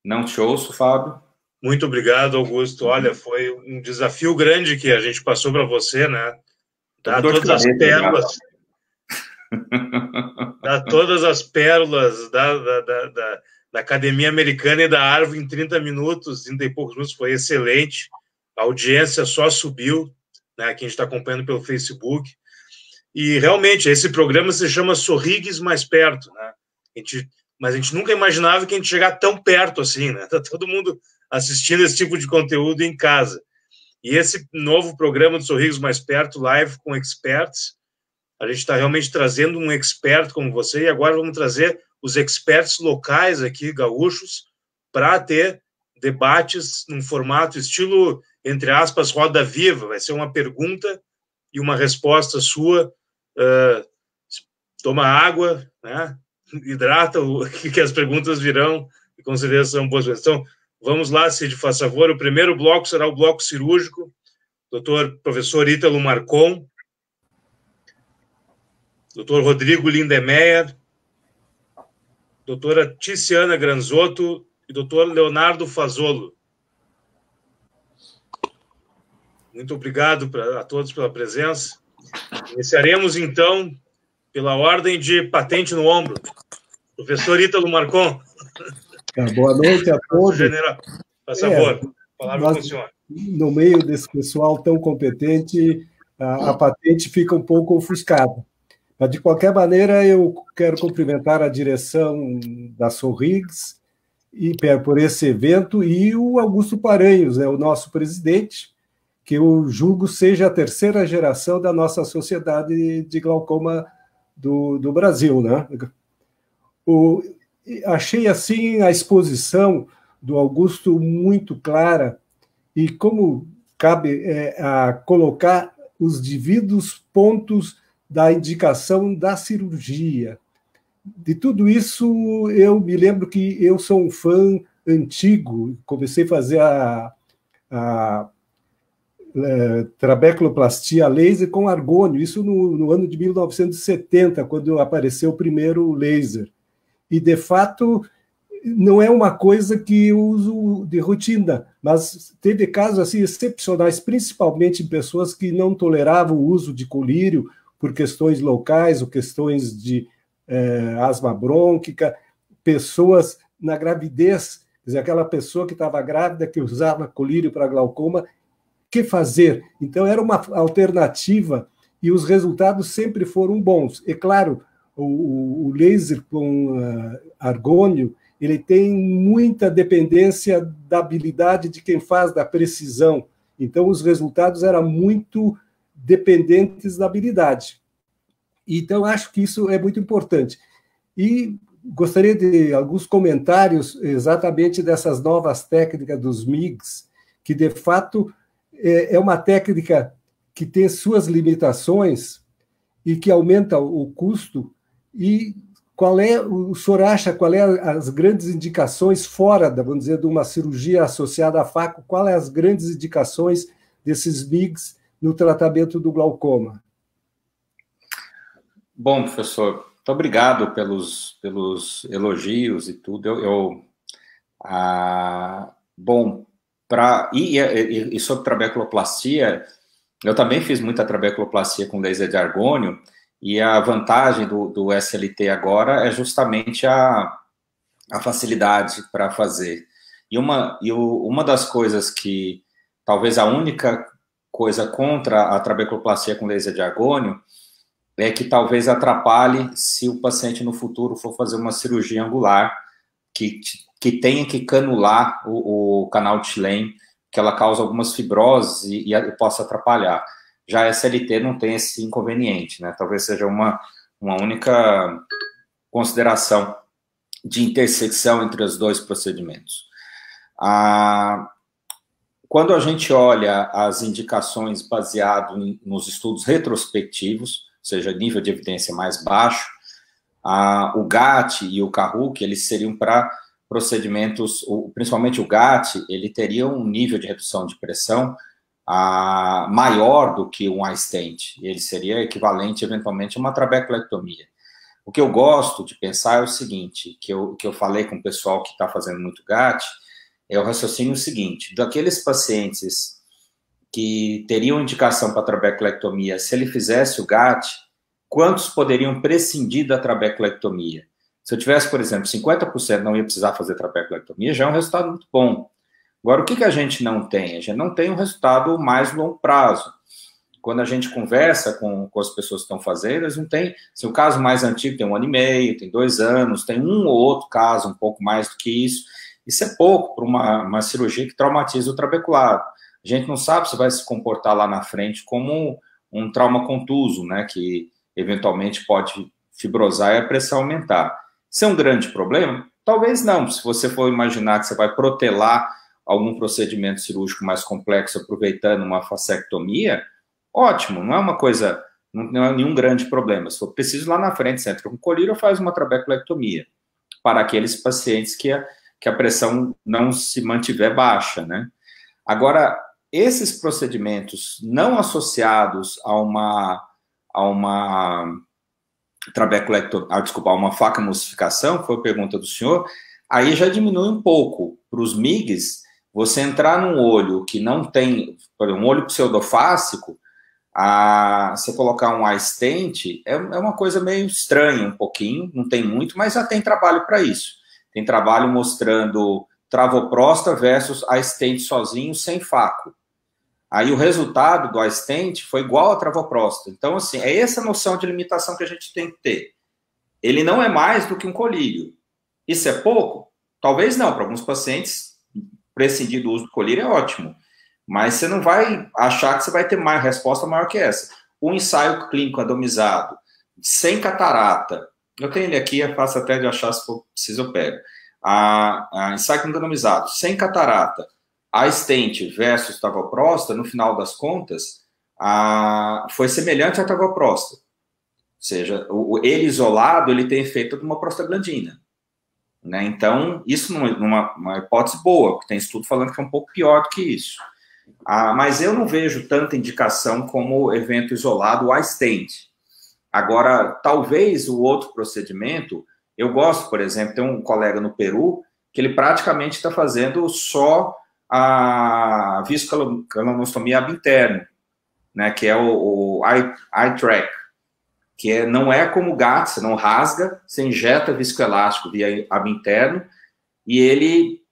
Speaker 5: Não te ouço, Fábio.
Speaker 1: Muito obrigado, Augusto. Olha, foi um desafio grande que a gente passou para você, né? Dar todas as pérolas. Dar todas as pérolas da Academia Americana e da Harvard em 30 minutos, 30 e poucos minutos, foi excelente. A audiência só subiu, né? Que a gente está acompanhando pelo Facebook. E realmente, esse programa se chama Sorrigues Mais Perto, né? Mas a gente nunca imaginava que a gente chegar tão perto assim, né? Tá todo mundo assistindo esse tipo de conteúdo em casa. E esse novo programa do Sorrigues Mais Perto, live com experts, a gente está realmente trazendo um expert como você, e agora vamos trazer os experts locais aqui, gaúchos, para ter debates num formato estilo, entre aspas, roda viva. Vai ser uma pergunta e uma resposta sua. Toma água, né? Hidrata, que as perguntas virão, e com certeza são boas. Então, vamos lá, Cid, faz favor. O primeiro bloco será o bloco cirúrgico. Professor Ítalo Marcon, doutor Rodrigo Lindemeyer, doutora Tiziana Granzotto e doutor Leonardo Fazolo. Muito obrigado a todos pela presença. Iniciaremos, então, pela ordem de patente no ombro. Professor Ítalo Marcon.
Speaker 6: Boa noite a todos.
Speaker 1: General, por favor, palavra com o senhor.
Speaker 6: No meio desse pessoal tão competente, a patente fica um pouco ofuscada. Mas, de qualquer maneira, eu quero cumprimentar a direção da Sorrigues por esse evento e o Augusto Paranhos, o nosso presidente, que eu julgo seja a terceira geração da nossa sociedade de glaucoma do Brasil, né? Achei, assim, a exposição do Augusto muito clara e como cabe a colocar os devidos pontos da indicação da cirurgia. De tudo isso, eu me lembro que eu sou um fã antigo, comecei a fazer a trabeculoplastia laser com argônio, isso no ano de 1970, quando apareceu o primeiro laser. E, de fato, não é uma coisa que eu uso de rotina, mas teve casos assim, excepcionais, principalmente em pessoas que não toleravam o uso de colírio por questões locais ou questões de asma brônquica, pessoas na gravidez, quer dizer, aquela pessoa que estava grávida, que usava colírio para glaucoma, que fazer? Então, era uma alternativa e os resultados sempre foram bons. É claro, o laser com argônio, ele tem muita dependência da habilidade de quem faz, da precisão. Então, os resultados eram muito dependentes da habilidade. Então, acho que isso é muito importante. E gostaria de alguns comentários exatamente dessas novas técnicas dos MIGs, que, de fato, é uma técnica que tem suas limitações e que aumenta o custo. E o senhor acha, qual é as grandes indicações fora, vamos dizer, de uma cirurgia associada à FACO, quais as grandes indicações desses MIGs no tratamento do glaucoma?
Speaker 5: Bom, professor, muito obrigado pelos elogios e tudo. E sobre trabeculoplastia, eu também fiz muita trabeculoplastia com laser de argônio, e a vantagem do SLT agora é justamente a facilidade para fazer. E uma das coisas que, talvez a única coisa contra a trabeculoplastia com laser de argônio, é que talvez atrapalhe se o paciente no futuro for fazer uma cirurgia angular, que tenha que canular o canal de Schlemm, que ela causa algumas fibroses e possa atrapalhar. Já a SLT não tem esse inconveniente, né? Talvez seja uma única consideração de intersecção entre os dois procedimentos. Quando a gente olha as indicações baseado nos estudos retrospectivos, ou seja, nível de evidência mais baixo, o GAT e o CARUC, eles seriam para procedimentos, principalmente o GAT, ele teria um nível de redução de pressão maior do que um iStent. Ele seria equivalente, eventualmente, a uma trabeculectomia. O que eu gosto de pensar é o seguinte, que eu falei com o pessoal que está fazendo muito GAT, é o raciocínio seguinte: daqueles pacientes que teriam indicação para trabeculectomia, se ele fizesse o GAT, quantos poderiam prescindir da trabeculectomia? Se eu tivesse, por exemplo, 50% não ia precisar fazer trabeculectomia, já é um resultado muito bom. Agora, o que a gente não tem? A gente não tem um resultado mais longo prazo. Quando a gente conversa com as pessoas que estão fazendo, eles não têm... Se o caso mais antigo tem 1 ano e meio, tem 2 anos, tem um ou outro caso um pouco mais do que isso. Isso é pouco para uma cirurgia que traumatiza o trabeculado. A gente não sabe se vai se comportar lá na frente como um trauma contuso, né, que eventualmente pode fibrosar e a pressão aumentar. Isso é um grande problema? Talvez não. Se você for imaginar que você vai protelar algum procedimento cirúrgico mais complexo aproveitando uma fasectomia, ótimo, não é uma coisa, não é nenhum grande problema. Se for preciso, lá na frente, você entra com colírio ou faz uma trabeculectomia para aqueles pacientes que a pressão não se mantiver baixa, né? Agora, esses procedimentos não associados a uma trabeculectomia, a uma faca-emulsificação, foi a pergunta do senhor, aí já diminui um pouco. Para os MIGs, você entrar num olho que não tem, por exemplo, um olho pseudofácico, você colocar um iStent é uma coisa meio estranha um pouquinho, não tem muito, mas já tem trabalho para isso. Tem trabalho mostrando travoprosta versus iStent sozinho, sem faco. Aí o resultado do iStent foi igual a travoprosta. Então, assim, é essa noção de limitação que a gente tem que ter. Ele não é mais do que um colírio. Isso é pouco? Talvez não. Para alguns pacientes, prescindir do uso do colírio é ótimo. Mas você não vai achar que você vai ter mais resposta maior que essa. Um ensaio clínico randomizado, sem catarata. Eu tenho ele aqui, é fácil até de achar, se for preciso eu pego. Ensaio clínico randomizado, sem catarata, a stent versus travoprosta, no final das contas, foi semelhante à travoprosta. Ou seja, ele isolado, ele tem efeito de uma prostaglandina. Né? Então, isso não é uma hipótese boa, porque tem estudo falando que é um pouco pior do que isso. Mas eu não vejo tanta indicação como evento isolado, o iStent. Agora, talvez o outro procedimento, eu gosto, por exemplo, tem um colega no Peru, que ele praticamente está fazendo só a viscoelastomia ab interno, né, que é o eye track, que não é como o GAT, você não rasga, você injeta viscoelástico via ab interno, e ele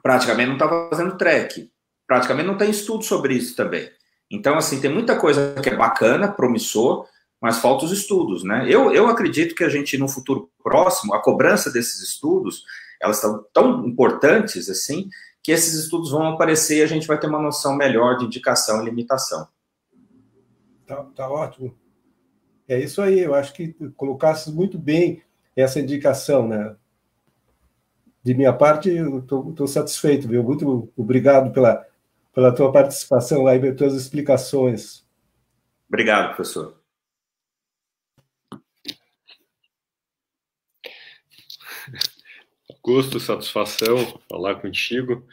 Speaker 5: praticamente não está fazendo track. Praticamente não tem estudo sobre isso também. Então, assim, tem muita coisa que é bacana, promissor, mas falta os estudos, né? Eu acredito que a gente, no futuro próximo, a cobrança desses estudos, elas estão tão importantes, assim, que esses estudos vão aparecer e a gente vai ter uma noção melhor de indicação e limitação.
Speaker 6: Tá ótimo. É isso aí, eu acho que colocasse muito bem essa indicação, né? De minha parte, eu estou satisfeito, viu? Muito obrigado pela tua participação lá e pelas tuas explicações.
Speaker 5: Obrigado, professor.
Speaker 7: Augusto, satisfação falar contigo.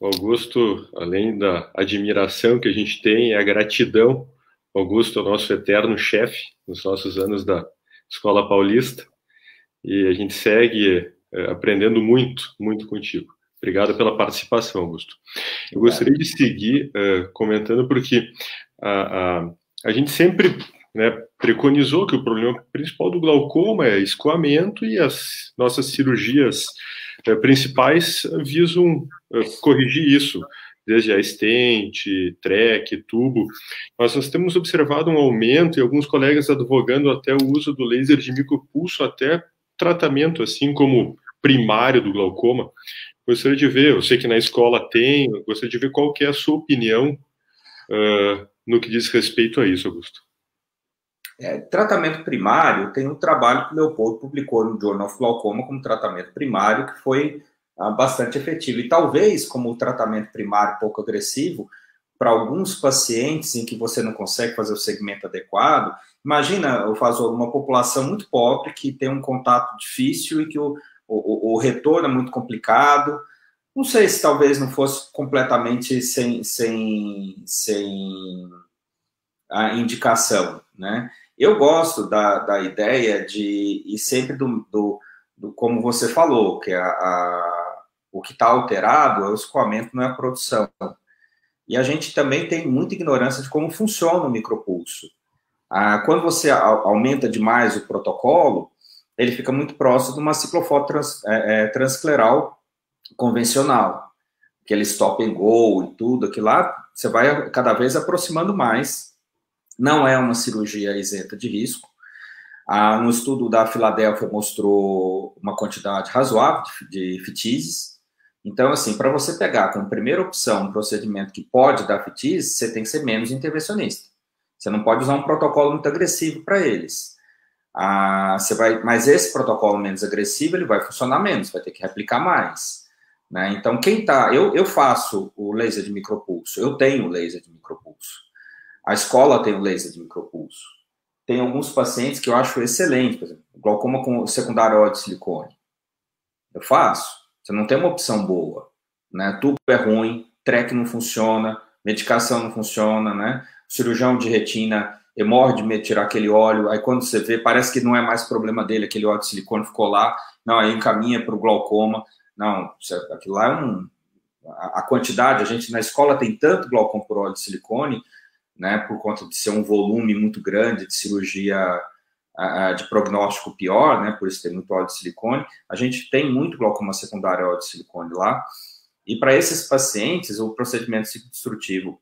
Speaker 7: Augusto, além da admiração que a gente tem, é a gratidão. Augusto é o nosso eterno chefe nos nossos anos da Escola Paulista. E a gente segue aprendendo muito, muito contigo. Obrigado pela participação, Augusto. Eu gostaria de seguir comentando, porque a gente sempre, né, preconizou que o problema principal do glaucoma é escoamento, e as nossas cirurgias principais visam corrigir isso, desde a stent, TREC, tubo. Mas nós temos observado um aumento, e alguns colegas advogando até o uso do laser de micropulso, até tratamento, assim como primário do glaucoma. Gostaria de ver, eu sei que na escola tem, gostaria de ver qual que é a sua opinião no que diz respeito a isso, Augusto.
Speaker 5: Tratamento primário, tem um trabalho que o Leopoldo publicou no Journal of Glaucoma como tratamento primário, que foi bastante efetivo. E talvez, como o tratamento primário pouco agressivo, para alguns pacientes em que você não consegue fazer o segmento adequado, imagina, eu faço uma população muito pobre, que tem um contato difícil e que o retorno é muito complicado. Não sei se talvez não fosse completamente sem a indicação, né? Eu gosto da ideia e sempre do como você falou, que o que está alterado é o escoamento, não é a produção. E a gente também tem muita ignorância de como funciona o micropulso. Quando você aumenta demais o protocolo, ele fica muito próximo de uma ciclofoto transescleral convencional, aquele stop and go e tudo, aquilo lá, você vai cada vez aproximando mais. Não é uma cirurgia isenta de risco. No estudo da Filadélfia mostrou uma quantidade razoável de fitises. Então, assim, para você pegar como primeira opção um procedimento que pode dar fitise, você tem que ser menos intervencionista. Você não pode usar um protocolo muito agressivo para eles. Mas esse protocolo menos agressivo, ele vai funcionar menos, vai ter que replicar mais. Né? Então, eu faço o laser de micropulso, eu tenho o laser de micropulso. A escola tem o laser de micropulso. Tem alguns pacientes que eu acho excelente, por exemplo, glaucoma com secundário óleo de silicone. Eu faço. Você não tem uma opção boa, né? Tubo é ruim, TREC não funciona, medicação não funciona, né? O cirurgião de retina morre de tirar aquele óleo, aí quando você vê, parece que não é mais problema dele, aquele óleo de silicone ficou lá, não, aí encaminha para o glaucoma. Não, aquilo lá é a quantidade, a gente na escola tem tanto glaucoma por óleo de silicone, né, por conta de ser um volume muito grande de cirurgia de prognóstico pior, né, por isso tem muito óleo de silicone, a gente tem muito glaucoma secundário óleo de silicone lá, e para esses pacientes, o procedimento ciclodestrutivo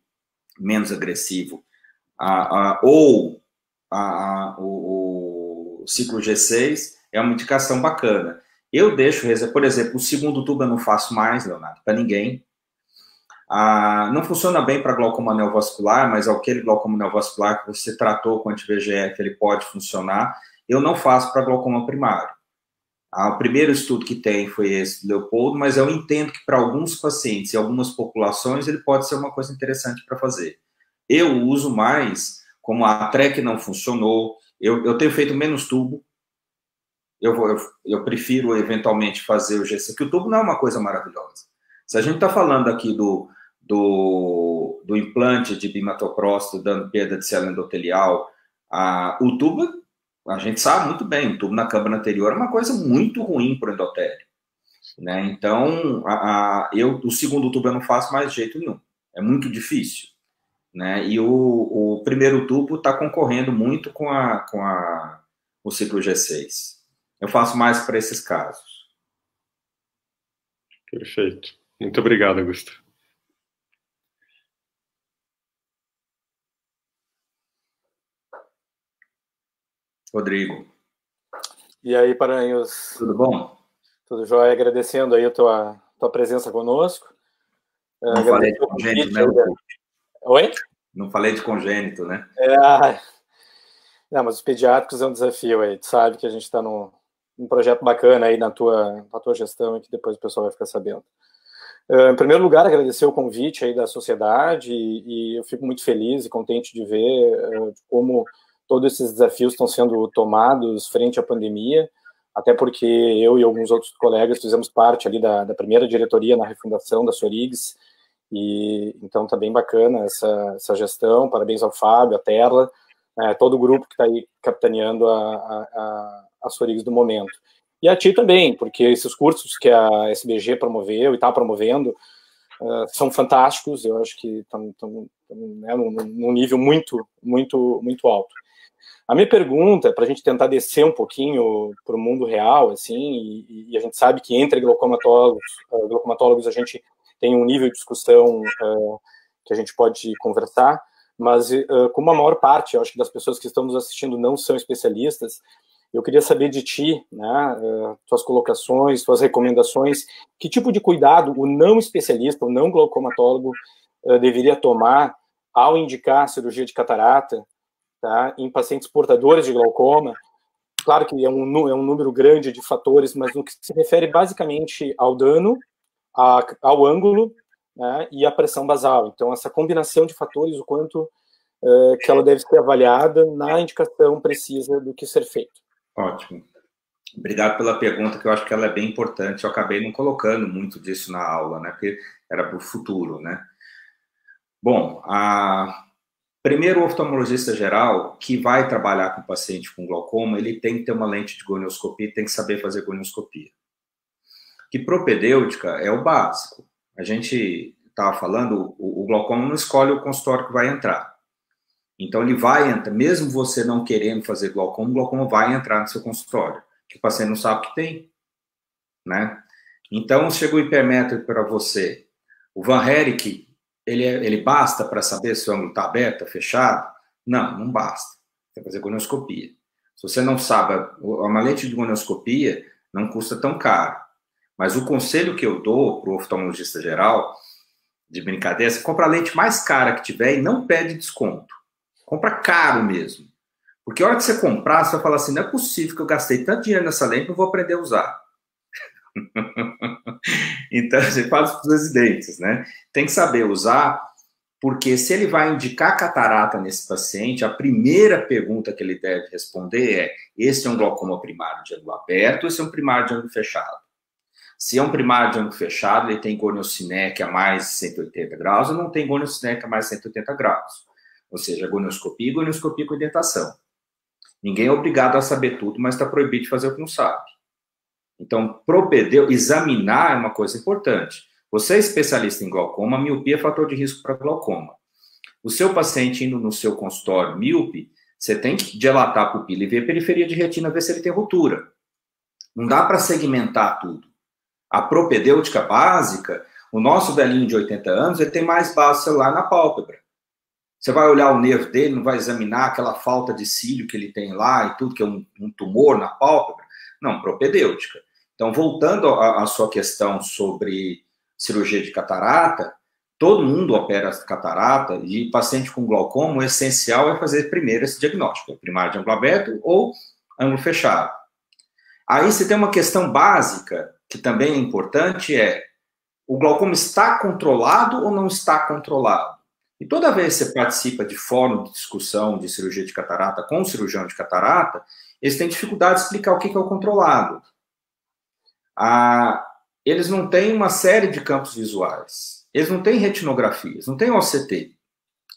Speaker 5: menos agressivo, ou o ciclo G6 é uma indicação bacana. Eu deixo, por exemplo, o segundo tubo eu não faço mais, Leonardo, para ninguém. Não funciona bem para glaucoma neovascular, mas aquele glaucoma neovascular que você tratou com anti-VEGF, ele pode funcionar. Eu não faço para glaucoma primário. O primeiro estudo que tem foi esse do Leopoldo, mas eu entendo que para alguns pacientes e algumas populações ele pode ser uma coisa interessante para fazer. Eu uso mais, como a TREC não funcionou, eu tenho feito menos tubo, eu prefiro eventualmente fazer o G6, que o tubo não é uma coisa maravilhosa. Se a gente está falando aqui do implante de bimatopróstito dando perda de célula endotelial, o tubo, a gente sabe muito bem, o tubo na câmara anterior é uma coisa muito ruim para o endotélio. Né? Então, o segundo tubo eu não faço mais de jeito nenhum. É muito difícil. Né? E o primeiro tubo está concorrendo muito com o ciclo G6. Eu faço mais para esses casos.
Speaker 7: Perfeito. Muito obrigado, Augusto.
Speaker 5: Rodrigo.
Speaker 8: E aí, Paranhos?
Speaker 5: Tudo bom?
Speaker 8: Tudo jóia. Agradecendo aí a tua presença conosco.
Speaker 5: Não falei de congênito, né?
Speaker 8: Oi?
Speaker 5: Não falei de congênito, né?
Speaker 8: Não, mas os pediátricos é um desafio aí. Tu sabe que a gente está num projeto bacana aí na tua gestão e que depois o pessoal vai ficar sabendo. Em primeiro lugar, agradecer o convite aí da sociedade e eu fico muito feliz e contente de ver como todos esses desafios estão sendo tomados frente à pandemia, até porque eu e alguns outros colegas fizemos parte ali da primeira diretoria na refundação da Sorigs, e então tá bem bacana essa gestão. Parabéns ao Fábio, à Terla, todo o grupo que está aí capitaneando a Sorigs do momento. E a ti também, porque esses cursos que a SBG promoveu e está promovendo são fantásticos. Eu acho que estão num nível muito, muito, muito alto. A minha pergunta, para a gente tentar descer um pouquinho para o mundo real, assim, e a gente sabe que entre glaucomatólogos a gente tem um nível de discussão que a gente pode conversar, mas como a maior parte, eu acho que das pessoas que estão nos assistindo não são especialistas, eu queria saber de ti, né, tuas colocações, tuas recomendações, que tipo de cuidado o não especialista, o não glaucomatólogo deveria tomar ao indicar a cirurgia de catarata, tá, em pacientes portadores de glaucoma. Claro que é um número grande de fatores, mas no que se refere basicamente ao dano, ao ângulo, né, e à pressão basal. Então, essa combinação de fatores, o quanto que ela deve ser avaliada na indicação precisa do que ser feito.
Speaker 5: Ótimo. Obrigado pela pergunta, que eu acho que ela é bem importante. Eu acabei não colocando muito disso na aula, né, porque era para o futuro, né. Bom, primeiro, o oftalmologista geral, que vai trabalhar com paciente com glaucoma, ele tem que ter uma lente de gonioscopia, tem que saber fazer gonioscopia. Que propedêutica é o básico. A gente estava falando, o glaucoma não escolhe o consultório que vai entrar. Então, ele vai entrar, mesmo você não querendo fazer glaucoma, o glaucoma vai entrar no seu consultório, que o paciente não sabe que tem, né? Então, chega o hipermétrico para você. O Van Herrick, ele basta para saber se o ângulo está aberto, fechado? Não basta. Tem que fazer gonioscopia. Se você não sabe, uma lente de gonioscopia não custa tão caro. Mas o conselho que eu dou para o oftalmologista geral, de brincadeira, você compra a lente mais cara que tiver e não pede desconto. Compra caro mesmo. Porque a hora que você comprar, você vai falar assim, não é possível que eu gastei tanto dinheiro nessa lente, não vou aprender a usar. Então, você faz os presidentes, né? Tem que saber usar, porque se ele vai indicar catarata nesse paciente, a primeira pergunta que ele deve responder é: esse é um glaucoma primário de ângulo aberto ou esse é um primário de ângulo fechado? Se é um primário de ângulo fechado, ele tem goniocineque a mais 180 graus ou não tem goniocineque a mais 180 graus. Ou seja, gonioscopia e gonioscopia com indentação. Ninguém é obrigado a saber tudo, mas está proibido de fazer o que não sabe. Então, propedeu, examinar é uma coisa importante. Você é especialista em glaucoma, miopia é fator de risco para glaucoma. O seu paciente indo no seu consultório míope, você tem que dilatar a pupila e ver a periferia de retina, ver se ele tem ruptura. Não dá para segmentar tudo. A propedêutica básica, o nosso velhinho de 80 anos, ele tem mais base celular na pálpebra. Você vai olhar o nervo dele, não vai examinar aquela falta de cílio que ele tem lá e tudo, que é um tumor na pálpebra. Não, propedêutica. Então, voltando à sua questão sobre cirurgia de catarata, todo mundo opera catarata e paciente com glaucoma, o essencial é fazer primeiro esse diagnóstico, primário de ângulo aberto ou ângulo fechado. Aí você tem uma questão básica, que também é importante, o glaucoma está controlado ou não está controlado? E toda vez que você participa de fórum de discussão de cirurgia de catarata com o cirurgião de catarata, eles têm dificuldade de explicar o que é o controlado. Eles não têm uma série de campos visuais. Eles não têm retinografias, não têm OCT.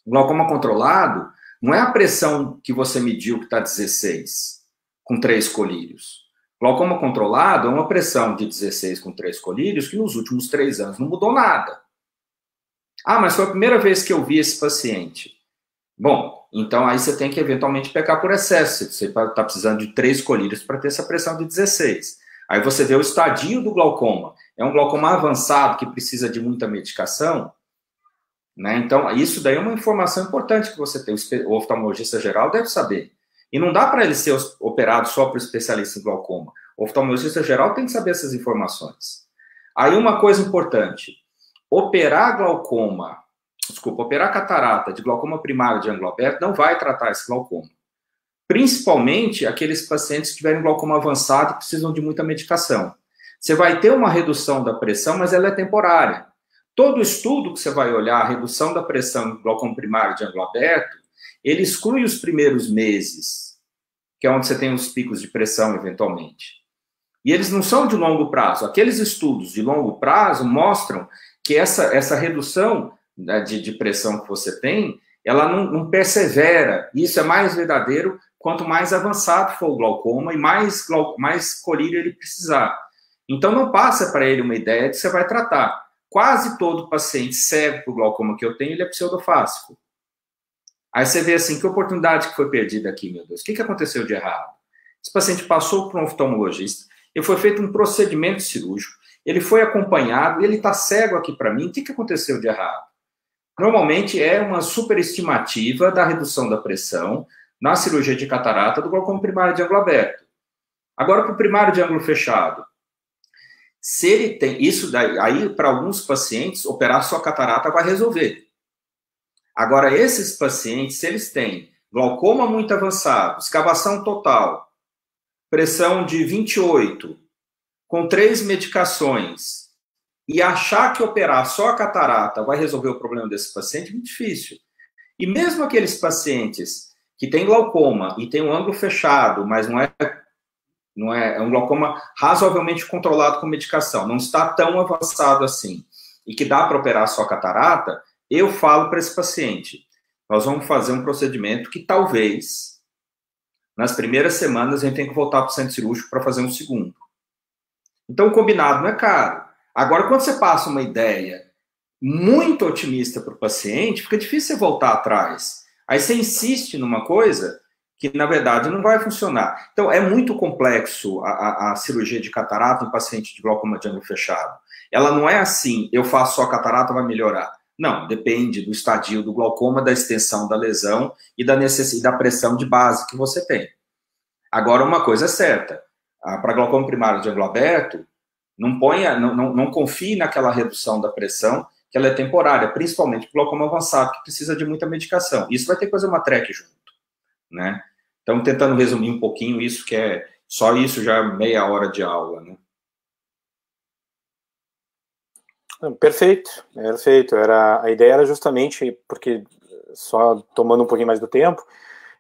Speaker 5: O glaucoma controlado não é a pressão que você mediu que está 16, com 3 colírios. O glaucoma controlado é uma pressão de 16 com 3 colírios que nos últimos 3 anos não mudou nada. Mas foi a primeira vez que eu vi esse paciente. Bom, então aí você tem que eventualmente pecar por excesso. Você está precisando de 3 colírios para ter essa pressão de 16. Aí você vê o estadio do glaucoma. É um glaucoma avançado que precisa de muita medicação, né? Então, isso daí é uma informação importante que você tem. O oftalmologista geral deve saber. E não dá para ele ser operado só por especialista em glaucoma. O oftalmologista geral tem que saber essas informações. Aí uma coisa importante. Operar catarata de glaucoma primário de ângulo aberto não vai tratar esse glaucoma. Principalmente aqueles pacientes que tiverem glaucoma avançado e precisam de muita medicação. Você vai ter uma redução da pressão, mas ela é temporária. Todo estudo que você vai olhar, a redução da pressão em glaucoma primário de ângulo aberto, ele exclui os primeiros meses, que é onde você tem os picos de pressão, eventualmente. E eles não são de longo prazo. Aqueles estudos de longo prazo mostram que essa redução, né, de pressão que você tem, ela não persevera. Isso é mais verdadeiro quanto mais avançado for o glaucoma e mais colírio ele precisar. Então, não passa para ele uma ideia de que você vai tratar. Quase todo paciente cego para o glaucoma que eu tenho, ele é pseudofásico. Aí você vê assim, que oportunidade que foi perdida aqui, meu Deus. O que aconteceu de errado? Esse paciente passou por um oftalmologista, ele foi feito um procedimento cirúrgico, ele foi acompanhado, ele está cego aqui para mim, o que aconteceu de errado? Normalmente é uma superestimativa da redução da pressão na cirurgia de catarata do glaucoma primário de ângulo aberto. Agora, para o primário de ângulo fechado, se ele tem isso daí, aí para alguns pacientes, operar só catarata vai resolver. Agora, esses pacientes, se eles têm glaucoma muito avançado, escavação total, pressão de 28, com 3 medicações, e achar que operar só a catarata vai resolver o problema desse paciente é muito difícil. E mesmo aqueles pacientes que têm glaucoma e têm um ângulo fechado, mas não é um glaucoma razoavelmente controlado com medicação, não está tão avançado assim, e que dá para operar só catarata, eu falo para esse paciente, nós vamos fazer um procedimento que talvez, nas primeiras semanas, a gente tem que voltar para o centro cirúrgico para fazer um segundo. Então, o combinado não é caro. Agora, quando você passa uma ideia muito otimista para o paciente, fica difícil você voltar atrás. Aí você insiste numa coisa que, na verdade, não vai funcionar. Então, é muito complexo a cirurgia de catarata em paciente de glaucoma de ângulo fechado. Ela não é assim, eu faço só catarata, vai melhorar. Não, depende do estadio do glaucoma, da extensão da lesão e da pressão de base que você tem. Agora, uma coisa é certa, para glaucoma primário de ângulo aberto, não confie naquela redução da pressão, que ela é temporária, principalmente para o glaucoma avançado, que precisa de muita medicação. Isso vai ter que fazer uma TREC junto, né? Então, tentando resumir um pouquinho isso, que é só isso já é meia hora de aula, né?
Speaker 8: Perfeito, perfeito. A ideia era justamente, porque, só tomando um pouquinho mais do tempo,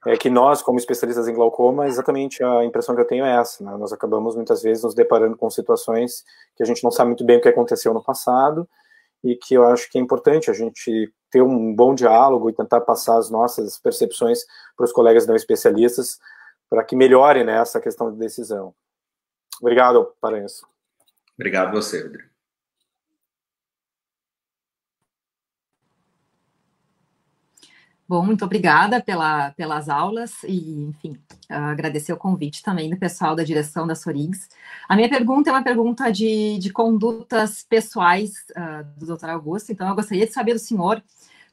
Speaker 8: é que nós, como especialistas em glaucoma, exatamente a impressão que eu tenho é essa, né? Nós acabamos, muitas vezes, nos deparando com situações que a gente não sabe muito bem o que aconteceu no passado, e que eu acho que é importante a gente ter um bom diálogo e tentar passar as nossas percepções para os colegas não especialistas, para que melhore, né, essa questão de decisão. Obrigado, Paranhos.
Speaker 5: Obrigado a você, Rodrigo.
Speaker 9: Bom, muito obrigada pelas aulas e, enfim, agradecer o convite também do pessoal da direção da Sorigs. A minha pergunta é uma pergunta de condutas pessoais do Dr. Augusto, então eu gostaria de saber do senhor,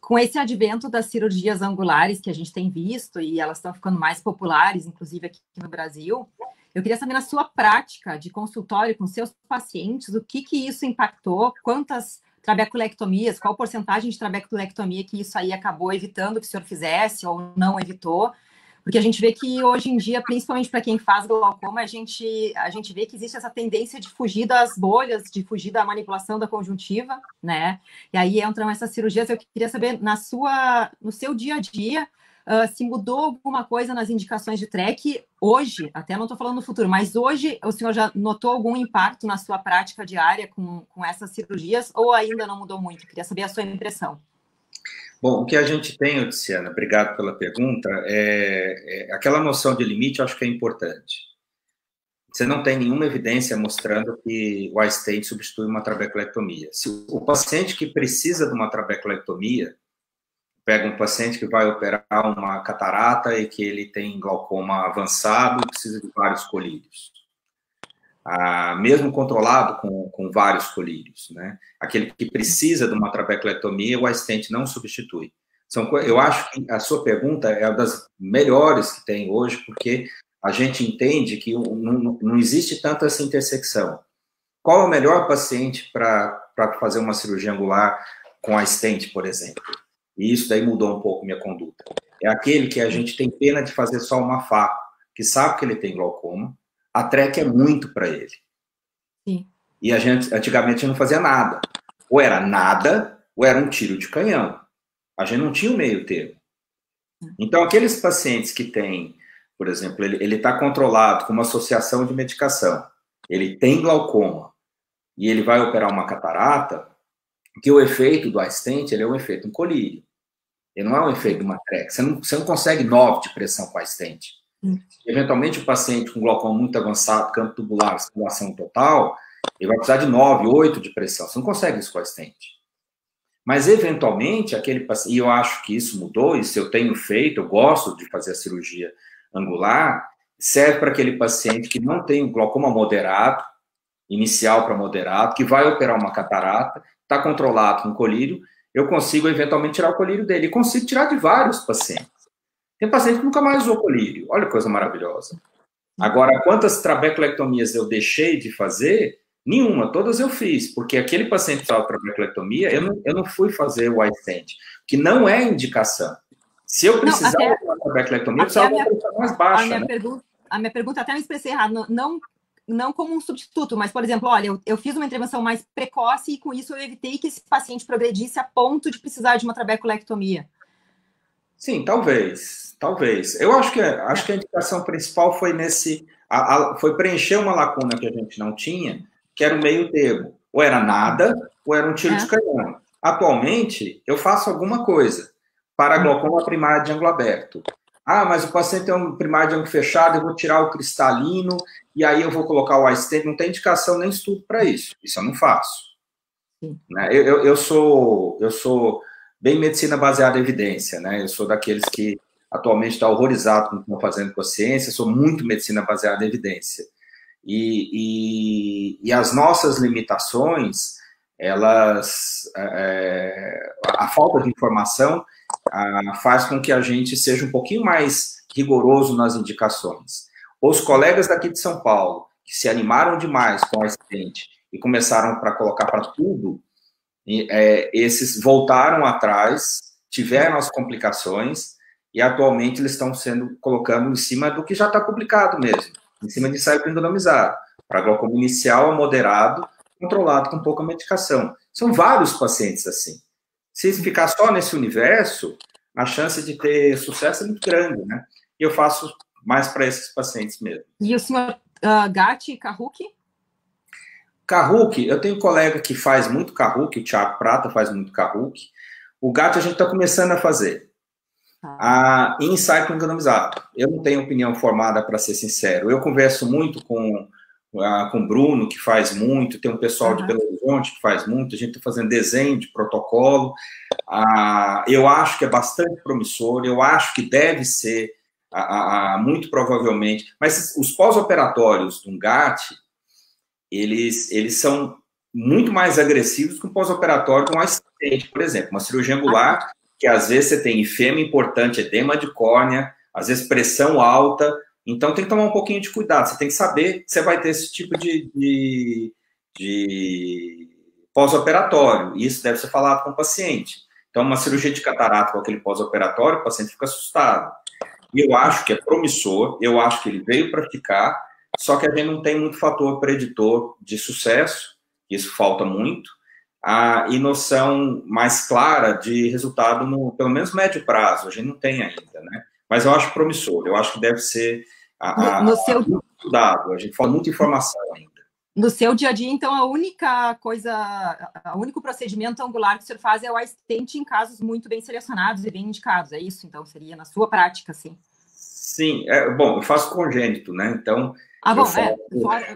Speaker 9: com esse advento das cirurgias angulares que a gente tem visto e elas estão ficando mais populares, inclusive aqui no Brasil, eu queria saber na sua prática de consultório com seus pacientes, o que isso impactou, quantas trabeculectomias, qual porcentagem de trabeculectomia que isso aí acabou evitando que o senhor fizesse ou não evitou, porque a gente vê que hoje em dia, principalmente para quem faz glaucoma, a gente vê que existe essa tendência de fugir das bolhas, de fugir da manipulação da conjuntiva, né? E aí entram essas cirurgias. Eu queria saber, no seu dia a dia, se mudou alguma coisa nas indicações de TREC hoje, até não estou falando no futuro, mas hoje o senhor já notou algum impacto na sua prática diária com essas cirurgias ou ainda não mudou muito? Queria saber a sua impressão.
Speaker 5: Bom, o que a gente tem, Odiciana, obrigado pela pergunta, aquela noção de limite, eu acho que é importante. Você não tem nenhuma evidência mostrando que o iStent substitui uma trabeculectomia. Se o paciente que precisa de uma trabeculectomia, pega um paciente que vai operar uma catarata e que ele tem glaucoma avançado e precisa de vários colírios. Mesmo controlado com vários colírios, né? Aquele que precisa de uma trabeculectomia, o iStent não substitui. Eu acho que a sua pergunta é uma das melhores que tem hoje, porque a gente entende que não existe tanto essa intersecção. Qual é o melhor paciente para fazer uma cirurgia angular com iStent, por exemplo? E isso daí mudou um pouco minha conduta. É aquele que a gente tem pena de fazer só uma faco, que sabe que ele tem glaucoma, a TREC é muito para ele.
Speaker 9: Sim.
Speaker 5: E a gente, antigamente, não fazia nada. Ou era nada, ou era um tiro de canhão. A gente não tinha o meio termo. Então, aqueles pacientes que têm, por exemplo, ele está controlado com uma associação de medicação, ele tem glaucoma, e ele vai operar uma catarata, que o efeito do iStent, ele é um efeito em colírio. Ele não é um efeito de uma TREC. Você não consegue 9 de pressão com iStent. Eventualmente, o paciente com glaucoma muito avançado, campo tubular, circulação total, ele vai precisar de 9, 8 de pressão. Você não consegue isso com iStent. Mas, eventualmente, aquele paciente, e eu acho que isso mudou, isso eu tenho feito, eu gosto de fazer a cirurgia angular, serve para aquele paciente que não tem glaucoma moderado, inicial para moderado, que vai operar uma catarata, está controlado com colírio, eu consigo eventualmente tirar o colírio dele. E consigo tirar de vários pacientes. Tem paciente que nunca mais usou colírio. Olha que coisa maravilhosa. Agora, quantas trabeculectomias eu deixei de fazer? Nenhuma, todas eu fiz, porque aquele paciente que precisava de trabeculectomia, eu não fui fazer o iStent, que não é indicação. Se eu precisar de uma trabeculectomia, eu precisava de uma pressão mais baixa.
Speaker 9: A minha pergunta, até me expressei errado, não como um substituto, mas, por exemplo, olha, eu fiz uma intervenção mais precoce e com isso eu evitei que esse paciente progredisse a ponto de precisar de uma trabeculectomia.
Speaker 5: Sim, talvez. Eu acho que a indicação principal foi foi preencher uma lacuna que a gente não tinha, que era o meio termo. Ou era nada, ou era um tiro de canhão. Atualmente, eu faço alguma coisa para glaucoma primário de ângulo aberto. Mas o paciente tem um primário de ângulo fechado, eu vou tirar o cristalino, e aí eu vou colocar o iStent. Não tem indicação nem estudo para isso. Isso eu não faço. Né? Eu sou bem medicina baseada em evidência, né? Eu sou daqueles que atualmente está horrorizado com o que estão fazendo com a ciência, sou muito medicina baseada em evidência. E as nossas limitações, elas, a falta de informação faz com que a gente seja um pouquinho mais rigoroso nas indicações. Os colegas daqui de São Paulo, que se animaram demais com a acidente e começaram para colocar para tudo, esses voltaram atrás, tiveram as complicações e atualmente eles estão colocando em cima do que já está publicado mesmo, em cima de ensaio randomizado, para glaucoma inicial a moderado, controlado com pouca medicação. São vários pacientes assim. Se ficar só nesse universo, a chance de ter sucesso é muito grande, né? E eu faço mais para esses pacientes mesmo.
Speaker 9: E o senhor Gatti e Kahuki?
Speaker 5: Kahuki, eu tenho um colega que faz muito Kahuki, o Thiago Prata faz muito Kahuki. O Gatti a gente está começando a fazer. Em ensaio randomizado. Eu não tenho opinião formada, para ser sincero. Eu converso muito com o Bruno, que faz muito, tem um pessoal de Belo Horizonte que faz muito, a gente está fazendo desenho de protocolo. Eu acho que é bastante promissor, eu acho que deve ser, muito provavelmente, mas os pós-operatórios do GAT, eles são muito mais agressivos que um pós-operatório de um acidente, por exemplo, uma cirurgia angular, que às vezes você tem ifema importante, edema de córnea, às vezes pressão alta, então tem que tomar um pouquinho de cuidado, você tem que saber que você vai ter esse tipo de pós-operatório, e isso deve ser falado com o paciente. Então, uma cirurgia de catarata com aquele pós-operatório, o paciente fica assustado. E eu acho que é promissor, eu acho que ele veio para ficar, só que a gente não tem muito fator preditor de sucesso, isso falta muito, e noção mais clara de resultado no, pelo menos, médio prazo, a gente não tem ainda, né? Mas eu acho promissor, eu acho que deve ser muito estudado, a gente fala muita informação ainda.
Speaker 9: No seu dia a dia, então, o único procedimento angular que o senhor faz é o iStent em casos muito bem selecionados e bem indicados, é isso? Então, seria na sua prática, sim?
Speaker 5: Sim, bom, eu faço congênito, né? Então...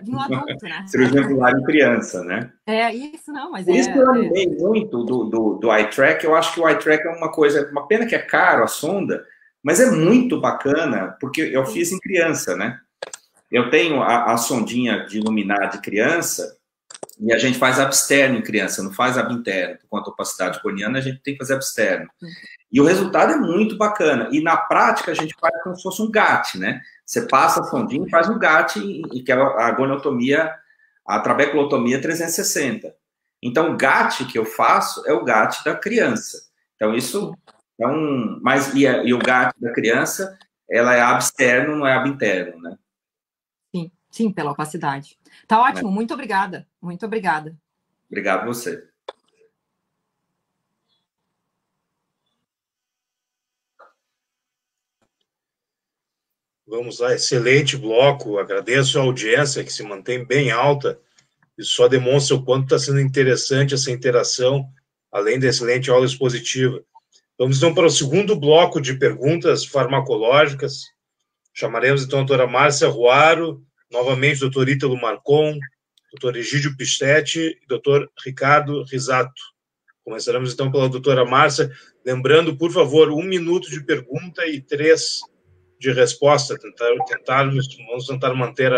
Speaker 9: no adulto, né?
Speaker 5: Cirurgia angular em criança, né?
Speaker 9: Isso não, mas
Speaker 5: isso eu amei muito do eye track. Eu acho que o eye track é uma pena que é caro a sonda, mas é muito bacana, porque eu fiz em criança, né? Eu tenho a sondinha de iluminar de criança, e a gente faz absterno em criança, não faz abinterno. Com a opacidade corneana, a gente tem que fazer absterno. E o resultado é muito bacana. E na prática, a gente faz como se fosse um GAT, né? Você passa a sondinha e faz um GAT, que é a goniotomia, a trabeculotomia 360. Então, o GAT que eu faço é o GAT da criança. Então, isso é e o GAT da criança, ela é absterno, não é abinterno, né?
Speaker 9: Sim, pela opacidade. Tá ótimo, muito obrigada. Muito obrigada.
Speaker 5: Obrigado a você.
Speaker 1: Vamos lá, excelente bloco. Agradeço a audiência que se mantém bem alta. Isso só demonstra o quanto está sendo interessante essa interação, além da excelente aula expositiva. Vamos então para o segundo bloco de perguntas farmacológicas. Chamaremos então a doutora Márcia Ruaro, novamente o doutor Ítalo Marcon, doutor Egídio Pistetti e doutor Ricardo Risato. Começaremos então pela doutora Márcia. Lembrando, por favor, 1 minuto de pergunta e 3 de resposta. Vamos tentar manter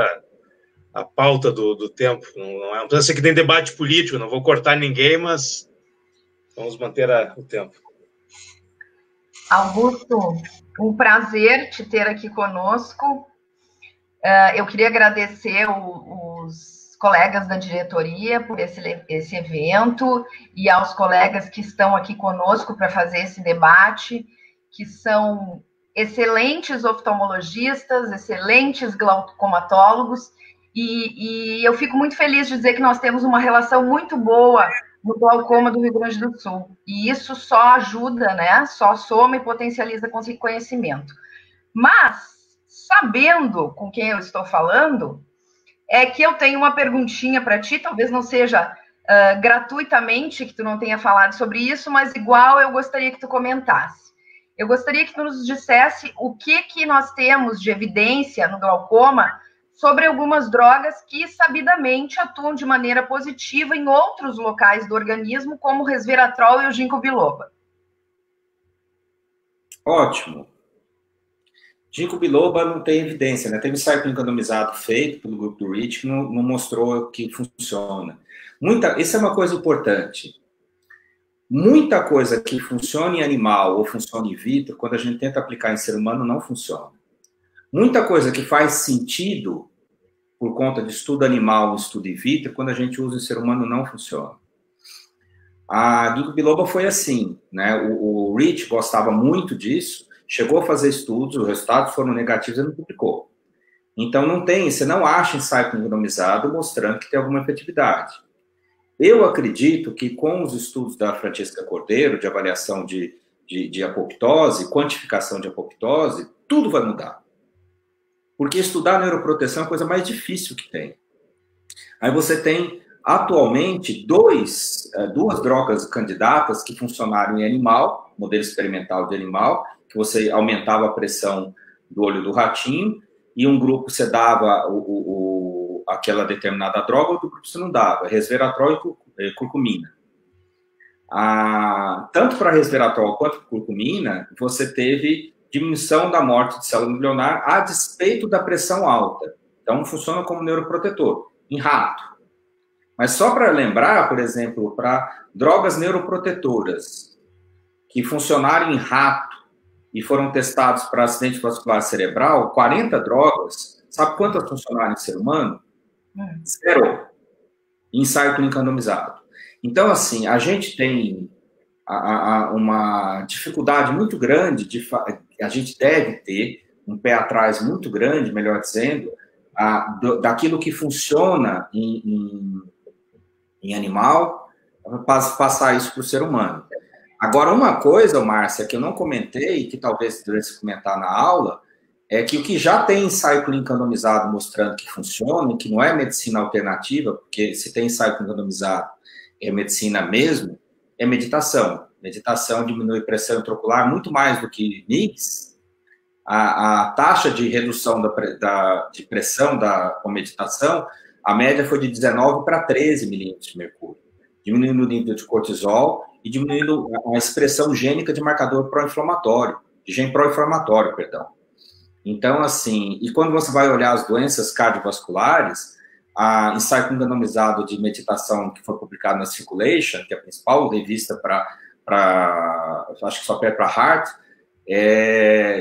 Speaker 1: a pauta do tempo. Não precisa ser que tem debate político, não vou cortar ninguém, mas vamos manter o tempo.
Speaker 2: Augusto, um prazer te ter aqui conosco. Eu queria agradecer os colegas da diretoria por esse evento e aos colegas que estão aqui conosco para fazer esse debate, que são excelentes oftalmologistas, excelentes glaucomatólogos, e eu fico muito feliz de dizer que nós temos uma relação muito boa no glaucoma do Rio Grande do Sul, e isso só ajuda, né? Só soma e potencializa conhecimento. Mas, sabendo com quem eu estou falando, é que eu tenho uma perguntinha para ti, talvez não seja gratuitamente que tu não tenha falado sobre isso, mas igual eu gostaria que tu comentasse. Eu gostaria que tu nos dissesse o que nós temos de evidência no glaucoma sobre algumas drogas que sabidamente atuam de maneira positiva em outros locais do organismo, como o resveratrol e o ginkgo biloba.
Speaker 5: Ótimo. Ginkgo biloba não tem evidência, né? Teve ensaio clínico randomizado feito pelo grupo do REACH que não mostrou que funciona. Isso é uma coisa importante. Muita coisa que funciona em animal ou funciona in vitro, quando a gente tenta aplicar em ser humano, não funciona. Muita coisa que faz sentido por conta de estudo animal ou estudo in vitro, quando a gente usa em ser humano, não funciona. A ginkgo biloba foi assim, né? O REACH gostava muito disso, chegou a fazer estudos, os resultados foram negativos e não publicou. Então, você não acha ensaio randomizado mostrando que tem alguma efetividade. Eu acredito que com os estudos da Francesca Cordeiro, de avaliação de apoptose, quantificação de apoptose, tudo vai mudar. Porque estudar neuroproteção é a coisa mais difícil que tem. Aí você tem, atualmente, duas drogas candidatas que funcionaram em animal, modelo experimental de animal, que você aumentava a pressão do olho do ratinho, e um grupo você dava aquela determinada droga, outro grupo você não dava, resveratrol e curcumina. Tanto para resveratrol quanto para curcumina, você teve diminuição da morte de célula milionar a despeito da pressão alta. Então, funciona como neuroprotetor, em rato. Mas só para lembrar, por exemplo, para drogas neuroprotetoras que funcionaram em rato e foram testados para acidente vascular cerebral, 40 drogas, sabe quantas funcionaram em ser humano? 0. Ensaio clínico randomizado. Então, assim, a gente tem uma dificuldade muito grande, a gente deve ter um pé atrás muito grande, melhor dizendo, daquilo que funciona em animal, passar isso para o ser humano. Agora, uma coisa, Márcia, que eu não comentei, que talvez devesse comentar na aula, é que o que já tem ensaio clínico randomizado mostrando que funciona, que não é medicina alternativa, porque se tem ensaio clínico randomizado, é medicina mesmo, é meditação. Meditação diminui pressão intraocular muito mais do que NICS. A taxa de redução de pressão com meditação, a média foi de 19 para 13 milímetros de mercúrio, diminuindo o nível de cortisol e diminuindo a expressão gênica de marcador pró-inflamatório, de gene pró-inflamatório, perdão. Então, assim, e quando você vai olhar as doenças cardiovasculares, a ensaio randomizado de meditação que foi publicado na Circulation, que é a principal revista acho que só perde para Heart,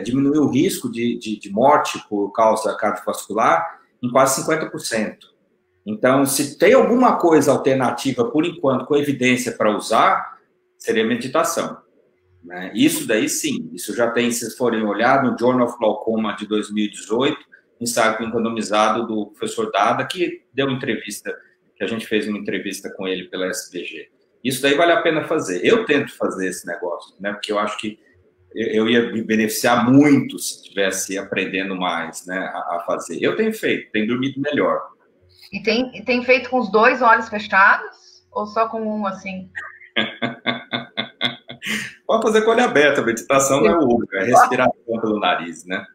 Speaker 5: diminuiu o risco de morte por causa cardiovascular em quase 50%. Então, se tem alguma coisa alternativa, por enquanto, com evidência para usar, seria meditação. Né? Isso daí, sim. Isso já tem, se vocês forem olhar, no Journal of Glaucoma de 2018, ensaio clínico randomizado do professor Dada, que deu entrevista, que a gente fez uma entrevista com ele pela SBG. Isso daí vale a pena fazer. Eu tento fazer esse negócio, né? Porque eu acho que eu ia me beneficiar muito se estivesse aprendendo mais, né, a fazer. Eu tenho feito, tenho dormido melhor.
Speaker 2: E tem feito com os 2 olhos fechados? Ou só com um, assim?
Speaker 5: Pode fazer com o olho aberto, a meditação não é o olho, é respiração pelo nariz, né?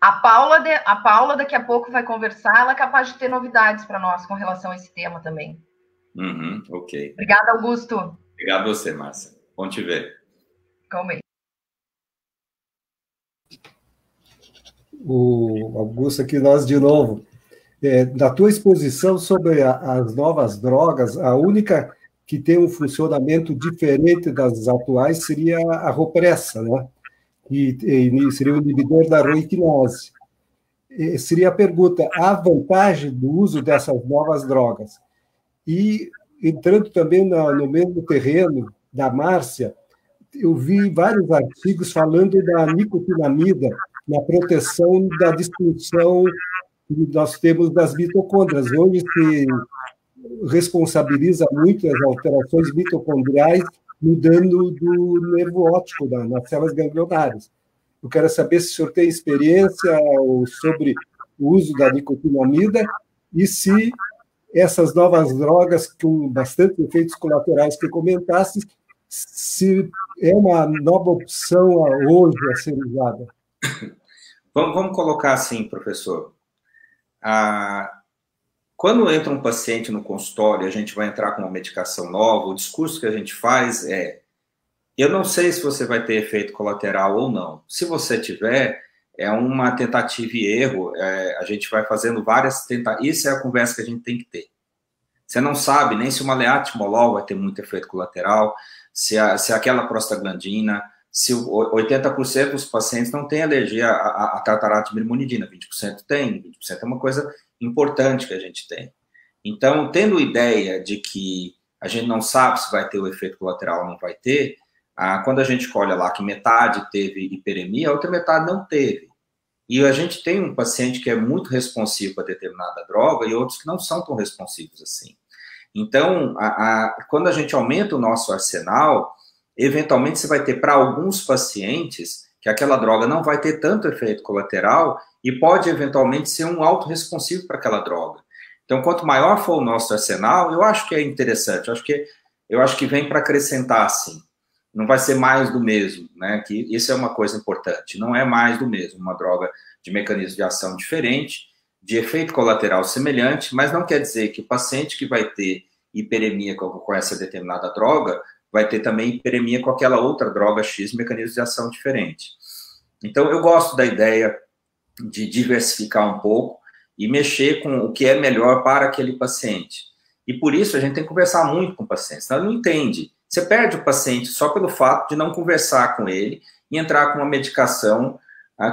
Speaker 2: A Paula daqui a pouco vai conversar, ela é capaz de ter novidades para nós com relação a esse tema também.
Speaker 5: Ok.
Speaker 2: Obrigada, Augusto.
Speaker 5: Obrigado a você, Márcia. Bom te ver.
Speaker 2: Calma aí.
Speaker 6: O Augusto aqui, nós de novo. Da tua exposição sobre as novas drogas, a única que tem um funcionamento diferente das atuais seria a Ropressa, né? Que seria o inibidor da roiquinase. Seria a pergunta, a vantagem do uso dessas novas drogas? E, entrando também no mesmo terreno da Márcia, eu vi vários artigos falando da nicotinamida na proteção da destruição que nós temos das mitocôndrias. Hoje se responsabiliza muito as alterações mitocondriais no dano do nervo óptico nas células ganglionares. Eu quero saber se o senhor tem experiência sobre o uso da nicotinamida e se essas novas drogas com bastante efeitos colaterais que comentasse, se é uma nova opção hoje a ser usada.
Speaker 5: Vamos colocar assim, professor. Quando entra um paciente no consultório, a gente vai entrar com uma medicação nova, o discurso que a gente faz é: eu não sei se você vai ter efeito colateral ou não. Se você tiver, é uma tentativa e erro, a gente vai fazendo várias tentativas. Isso é a conversa que a gente tem que ter. Você não sabe nem se uma leatimolol vai ter muito efeito colateral, se aquela prostaglandina, se 80% dos pacientes não têm alergia a tartarato de brimonidina, 20% tem, 20% é uma coisa importante que a gente tem. Então, tendo ideia de que a gente não sabe se vai ter o efeito colateral ou não vai ter, quando a gente olha lá que metade teve hiperemia, a outra metade não teve. E a gente tem um paciente que é muito responsivo a determinada droga e outros que não são tão responsivos assim. Então, quando a gente aumenta o nosso arsenal, eventualmente você vai ter para alguns pacientes que aquela droga não vai ter tanto efeito colateral e pode eventualmente ser um autorresponsivo para aquela droga. Então, quanto maior for o nosso arsenal, eu acho que é interessante, eu acho que vem para acrescentar, sim. Não vai ser mais do mesmo, né? Que isso é uma coisa importante. Não é mais do mesmo, uma droga de mecanismo de ação diferente, de efeito colateral semelhante, mas não quer dizer que o paciente que vai ter hiperemia com essa determinada droga vai ter também hiperemia com aquela outra droga X, mecanismo de ação diferente. Então, eu gosto da ideia de diversificar um pouco e mexer com o que é melhor para aquele paciente. E por isso a gente tem que conversar muito com o paciente, senão ele não entende. Você perde o paciente só pelo fato de não conversar com ele e entrar com uma medicação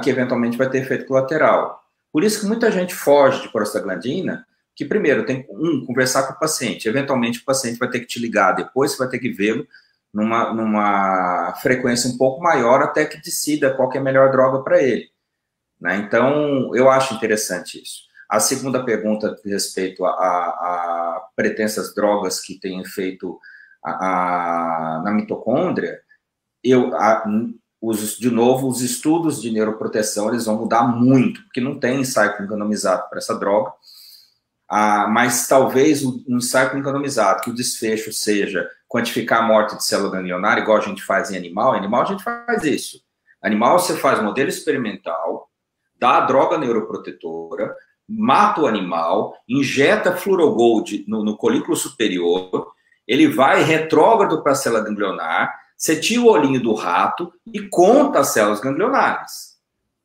Speaker 5: que eventualmente vai ter efeito colateral. Por isso que muita gente foge de prostaglandina, que primeiro tem conversar com o paciente, eventualmente o paciente vai ter que te ligar, depois você vai ter que vê-lo numa frequência um pouco maior até que decida qual que é a melhor droga para ele. Né? Então, eu acho interessante isso. A segunda pergunta de respeito a pretensas drogas que têm efeito na mitocôndria, de novo, os estudos de neuroproteção eles vão mudar muito, porque não tem ensaio randomizado para essa droga, mas talvez um ensaio randomizado, que o desfecho seja quantificar a morte de célula ganglionária, igual a gente faz em animal a gente faz isso. Animal, você faz modelo experimental, dá a droga neuroprotetora, mata o animal, injeta fluorogold no colículo superior, ele vai retrógrado para a célula ganglionar, você tira o olhinho do rato e conta as células ganglionares.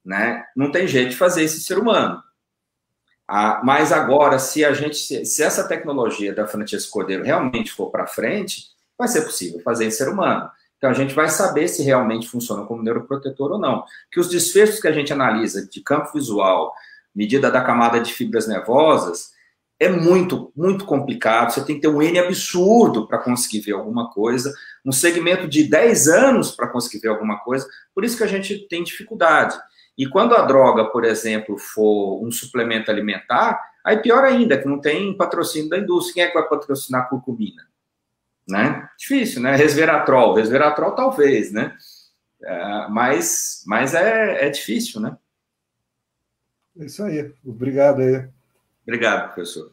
Speaker 5: Né? Não tem jeito de fazer isso em ser humano. Mas agora, se essa tecnologia da Francesco Cordeiro realmente for para frente, vai ser possível fazer em ser humano. Então, a gente vai saber se realmente funciona como neuroprotetor ou não. Que os desfechos que a gente analisa de campo visual, medida da camada de fibras nervosas, é muito, muito complicado. Você tem que ter um N absurdo para conseguir ver alguma coisa, um segmento de 10 anos para conseguir ver alguma coisa. Por isso que a gente tem dificuldade. E quando a droga, por exemplo, for um suplemento alimentar, aí pior ainda, que não tem patrocínio da indústria. Quem é que vai patrocinar a curcumina? Né? Difícil, né? Resveratrol talvez, né? Mas é difícil, né?
Speaker 6: É isso aí. Obrigado aí.
Speaker 5: Obrigado, professor.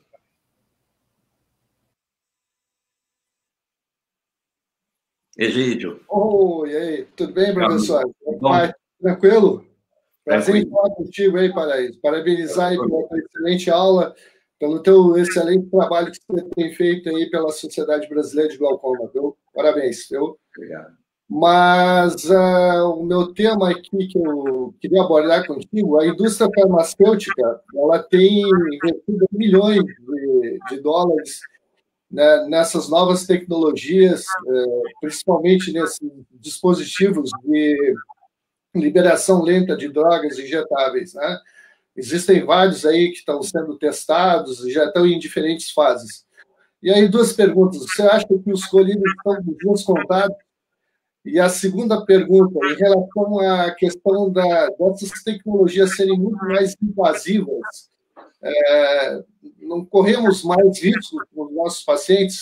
Speaker 5: Egídio.
Speaker 10: E aí? Tudo bem, professor? Tranquilo? Prazer em falar contigo aí, Paraíso. Parabenizar aí pela tua excelente aula, pelo teu excelente trabalho que você tem feito aí pela Sociedade Brasileira de Glaucoma, viu? Parabéns, viu?
Speaker 5: Obrigado.
Speaker 10: Mas o meu tema aqui que eu queria abordar contigo, a indústria farmacêutica, ela tem investido milhões de dólares, né, nessas novas tecnologias, principalmente nesses dispositivos de liberação lenta de drogas injetáveis, né? Existem vários aí que estão sendo testados e já estão em diferentes fases. E aí, duas perguntas. Você acha que os colírios estão dos dias contados? E a segunda pergunta, em relação à questão dessas tecnologias serem muito mais invasivas, não corremos mais riscos com os nossos pacientes?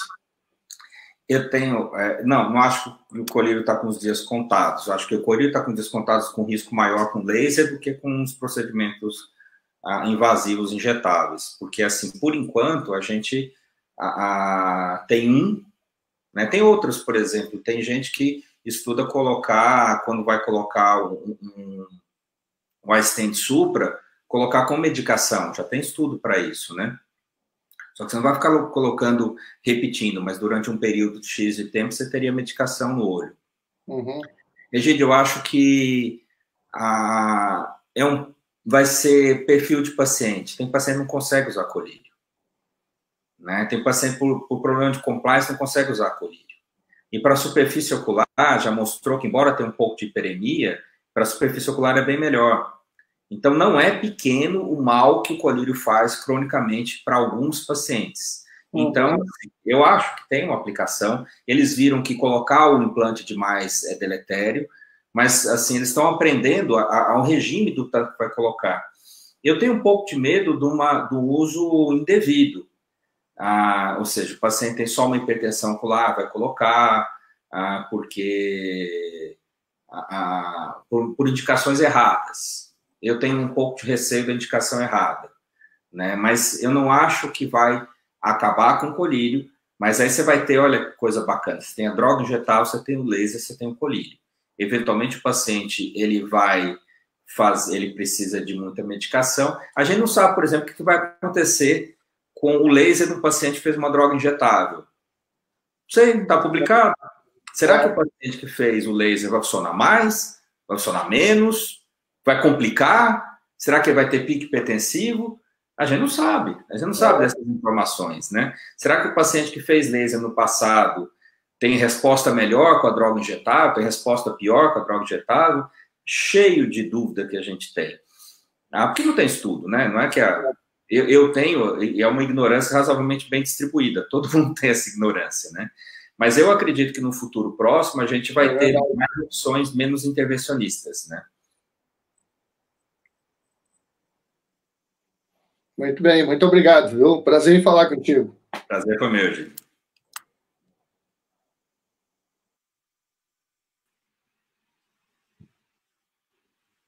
Speaker 5: Eu tenho... não acho que o colírio está com os dias contados. Eu acho que o colírio está com os dias contados com risco maior com laser do que com os procedimentos invasivos injetáveis. Porque, assim, por enquanto, a gente tem né, tem outros, por exemplo, tem gente que estuda colocar, quando vai colocar um iStent Supra, colocar com medicação, já tem estudo para isso, né? Só que você não vai ficar colocando, repetindo, mas durante um período de X de tempo você teria medicação no olho.
Speaker 10: Uhum.
Speaker 5: Egídio, eu acho que vai ser perfil de paciente. Tem paciente que não consegue usar colírio. Né? Tem paciente por problema de compliance não consegue usar colírio. E para a superfície ocular, já mostrou que, embora tenha um pouco de hiperemia, para a superfície ocular é bem melhor. Então, não é pequeno o mal que o colírio faz cronicamente para alguns pacientes. Então, eu acho que tem uma aplicação. Eles viram que colocar o implante demais é deletério, mas, assim, eles estão aprendendo a um regime do tanto que vai colocar. Eu tenho um pouco de medo do uso indevido. Ou seja, o paciente tem só uma hipertensão ocular, vai colocar, porque por indicações erradas. Eu tenho um pouco de receio da indicação errada, né? Mas eu não acho que vai acabar com o colírio, mas aí você vai ter, olha que coisa bacana, você tem a droga injetável, você tem o laser, você tem o colírio. Eventualmente o paciente, ele precisa de muita medicação. A gente não sabe, por exemplo, o que vai acontecer com o laser do paciente que fez uma droga injetável. Não sei, está publicado. Será que o paciente que fez o laser vai funcionar mais? Vai funcionar menos? Vai complicar? Será que ele vai ter pico hipertensivo? A gente não sabe. A gente não sabe dessas informações, né? Será que o paciente que fez laser no passado tem resposta melhor com a droga injetável? Tem resposta pior com a droga injetável? Cheio de dúvida que a gente tem. Porque não tem estudo, né? Não é que eu tenho, e é uma ignorância razoavelmente bem distribuída. Todo mundo tem essa ignorância, né? Mas eu acredito que no futuro próximo a gente vai ter mais opções menos intervencionistas, né?
Speaker 10: Muito bem, muito obrigado, viu? Prazer em falar contigo.
Speaker 5: Prazer foi meu, Gil.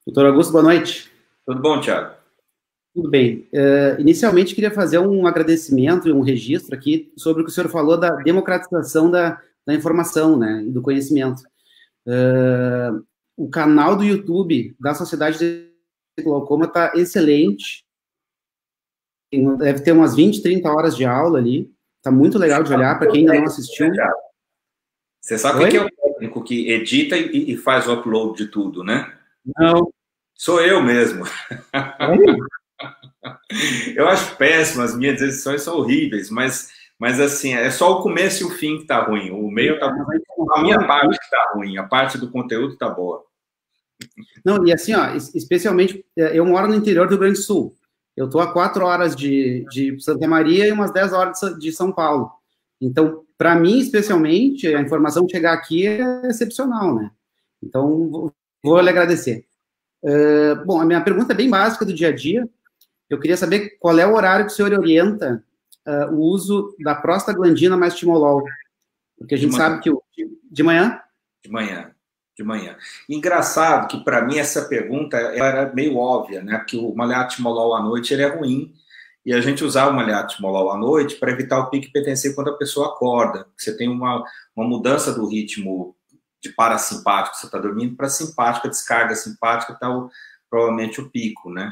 Speaker 11: Doutor Augusto, boa noite.
Speaker 5: Tudo bom, Thiago?
Speaker 11: Tudo bem. Inicialmente, queria fazer um agradecimento e um registro aqui sobre o que o senhor falou da democratização da informação, né, e do conhecimento. O canal do YouTube da Sociedade de Glaucoma está excelente. Deve ter umas 20, 30 horas de aula ali. Está muito legal de olhar, para quem ainda não assistiu.
Speaker 5: Você sabe quem é o técnico que edita e faz o upload de tudo, né?
Speaker 11: Não.
Speaker 5: Sou eu mesmo. Eu acho péssimo, as minhas edições são horríveis, mas assim, é só o começo e o fim que tá ruim. O meio tá ruim. A minha parte que tá ruim, a parte do conteúdo tá boa.
Speaker 11: Não, e assim, ó, especialmente, eu moro no interior do Rio Grande do Sul. Eu tô a 4 horas de Santa Maria e umas 10 horas de São Paulo. Então, para mim, especialmente, a informação chegar aqui é excepcional, né? Então, vou lhe agradecer. Bom, a minha pergunta é bem básica do dia a dia. Eu queria saber qual é o horário que o senhor orienta o uso da prostaglandina mais timolol. Porque a gente sabe que... De manhã?
Speaker 5: De manhã. Engraçado que, para mim, essa pergunta era meio óbvia, né? Porque o maleatimolol à noite ele é ruim, e a gente usar o maleatimolol à noite para evitar o pico hipertensivo quando a pessoa acorda. Você tem uma mudança do ritmo de parasimpático, você está dormindo, para simpática, descarga simpática, está provavelmente o pico, né?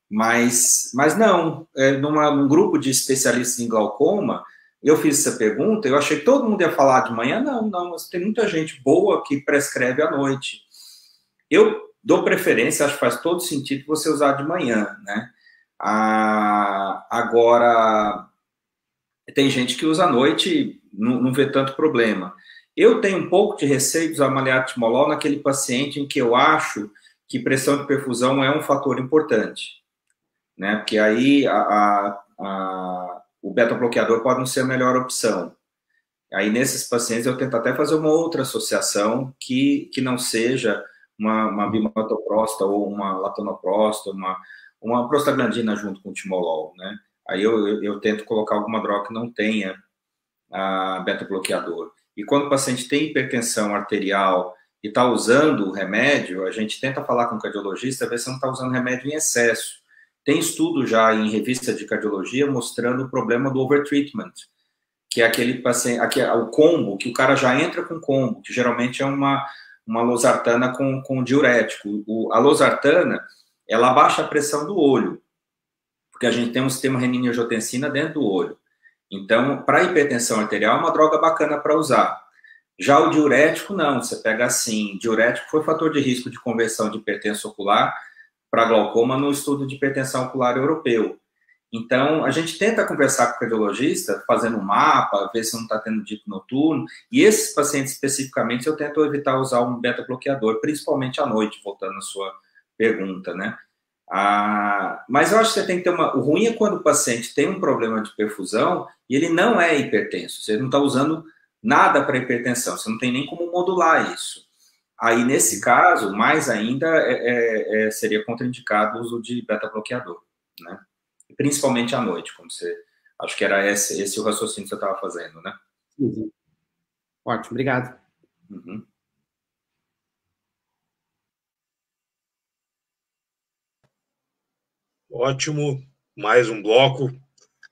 Speaker 5: Mas não, num grupo de especialistas em glaucoma, eu fiz essa pergunta, eu achei que todo mundo ia falar de manhã, não, mas tem muita gente boa que prescreve à noite. Eu dou preferência, acho que faz todo sentido você usar de manhã, né? Agora, tem gente que usa à noite, não vê tanto problema. Eu tenho um pouco de receio de usar maleatimolol naquele paciente em que eu acho que pressão de perfusão é um fator importante, né? Porque aí o beta-bloqueador pode não ser a melhor opção. Aí, nesses pacientes, eu tento até fazer uma outra associação que não seja uma bimatoprosta ou uma latanoprosta, uma prostaglandina junto com o timolol, né? Aí eu tento colocar alguma droga que não tenha beta-bloqueador. E quando o paciente tem hipertensão arterial e está usando o remédio, a gente tenta falar com o cardiologista, ver se não está usando remédio em excesso. Tem estudo já em revista de cardiologia mostrando o problema do overtreatment, que é aquele paciente, o combo, que o cara já entra com combo, que geralmente é uma losartana com diurético. A losartana, ela abaixa a pressão do olho, porque a gente tem um sistema renina-angiotensina dentro do olho. Então, para hipertensão arterial, é uma droga bacana para usar. Já o diurético, não. Você pega assim, diurético foi fator de risco de conversão de hipertensão ocular para glaucoma no estudo de hipertensão ocular europeu. Então, a gente tenta conversar com o cardiologista, fazendo um mapa, ver se não está tendo dito noturno, e esses pacientes especificamente eu tento evitar usar um beta-bloqueador, principalmente à noite, voltando à sua pergunta, né? Mas eu acho que você tem que ter o ruim é quando o paciente tem um problema de perfusão e ele não é hipertenso, você não está usando nada para hipertensão, você não tem nem como modular isso. Aí, nesse caso, mais ainda, seria contraindicado o uso de beta-bloqueador, né? Principalmente à noite, como você... Acho que era esse o raciocínio que você estava fazendo, né?
Speaker 11: Sim. Ótimo, obrigado.
Speaker 5: Uhum.
Speaker 1: Ótimo, mais um bloco.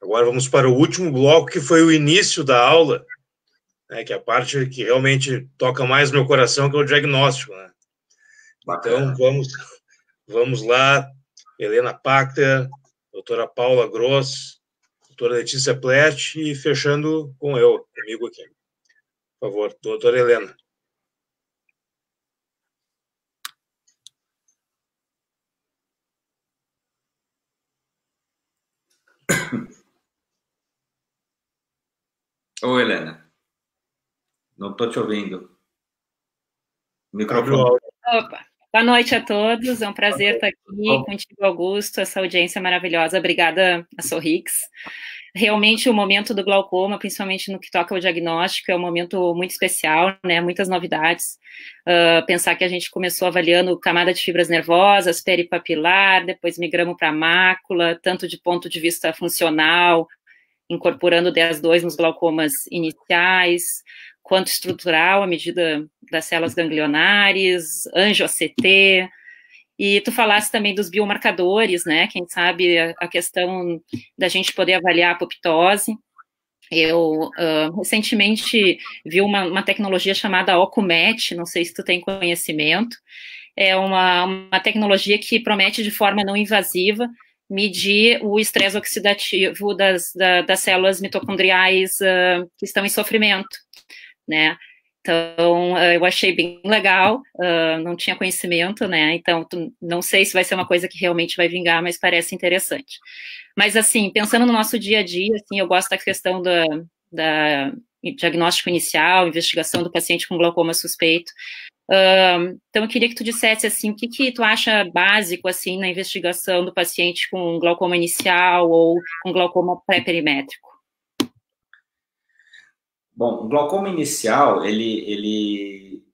Speaker 1: Agora vamos para o último bloco, que foi o início da aula, né, que é a parte que realmente toca mais meu coração, que é o diagnóstico, né? Então, vamos lá, Helena Pachter, doutora Paula Gross, doutora Letícia Plett, e fechando comigo aqui. Por favor, doutora Helena.
Speaker 5: Ô, Helena. Não estou te ouvindo. Microfone.
Speaker 3: Opa. Boa noite a todos. É um prazer estar aqui contigo, Augusto, essa audiência maravilhosa. Obrigada a Sorrix. Realmente, o momento do glaucoma, principalmente no que toca ao diagnóstico, é um momento muito especial, né? Muitas novidades. Pensar que a gente começou avaliando camada de fibras nervosas, peripapilar, depois migramos para mácula, tanto de ponto de vista funcional, incorporando DES2 nos glaucomas iniciais, quanto estrutural, à medida das células ganglionares, angio-CT, e tu falaste também dos biomarcadores, né, quem sabe a questão da gente poder avaliar a apoptose. Eu recentemente vi uma tecnologia chamada OcuMet, não sei se tu tem conhecimento, é uma tecnologia que promete de forma não invasiva medir o estresse oxidativo das células mitocondriais que estão em sofrimento, né? Então, eu achei bem legal, não tinha conhecimento, né? Então, não sei se vai ser uma coisa que realmente vai vingar, mas parece interessante. Mas, assim, pensando no nosso dia a dia, assim, eu gosto da questão da diagnóstico inicial, investigação do paciente com glaucoma suspeito. Então, eu queria que tu dissesse, assim, o que tu acha básico, assim, na investigação do paciente com glaucoma inicial ou com glaucoma pré-perimétrico?
Speaker 5: Bom, o glaucoma inicial, ele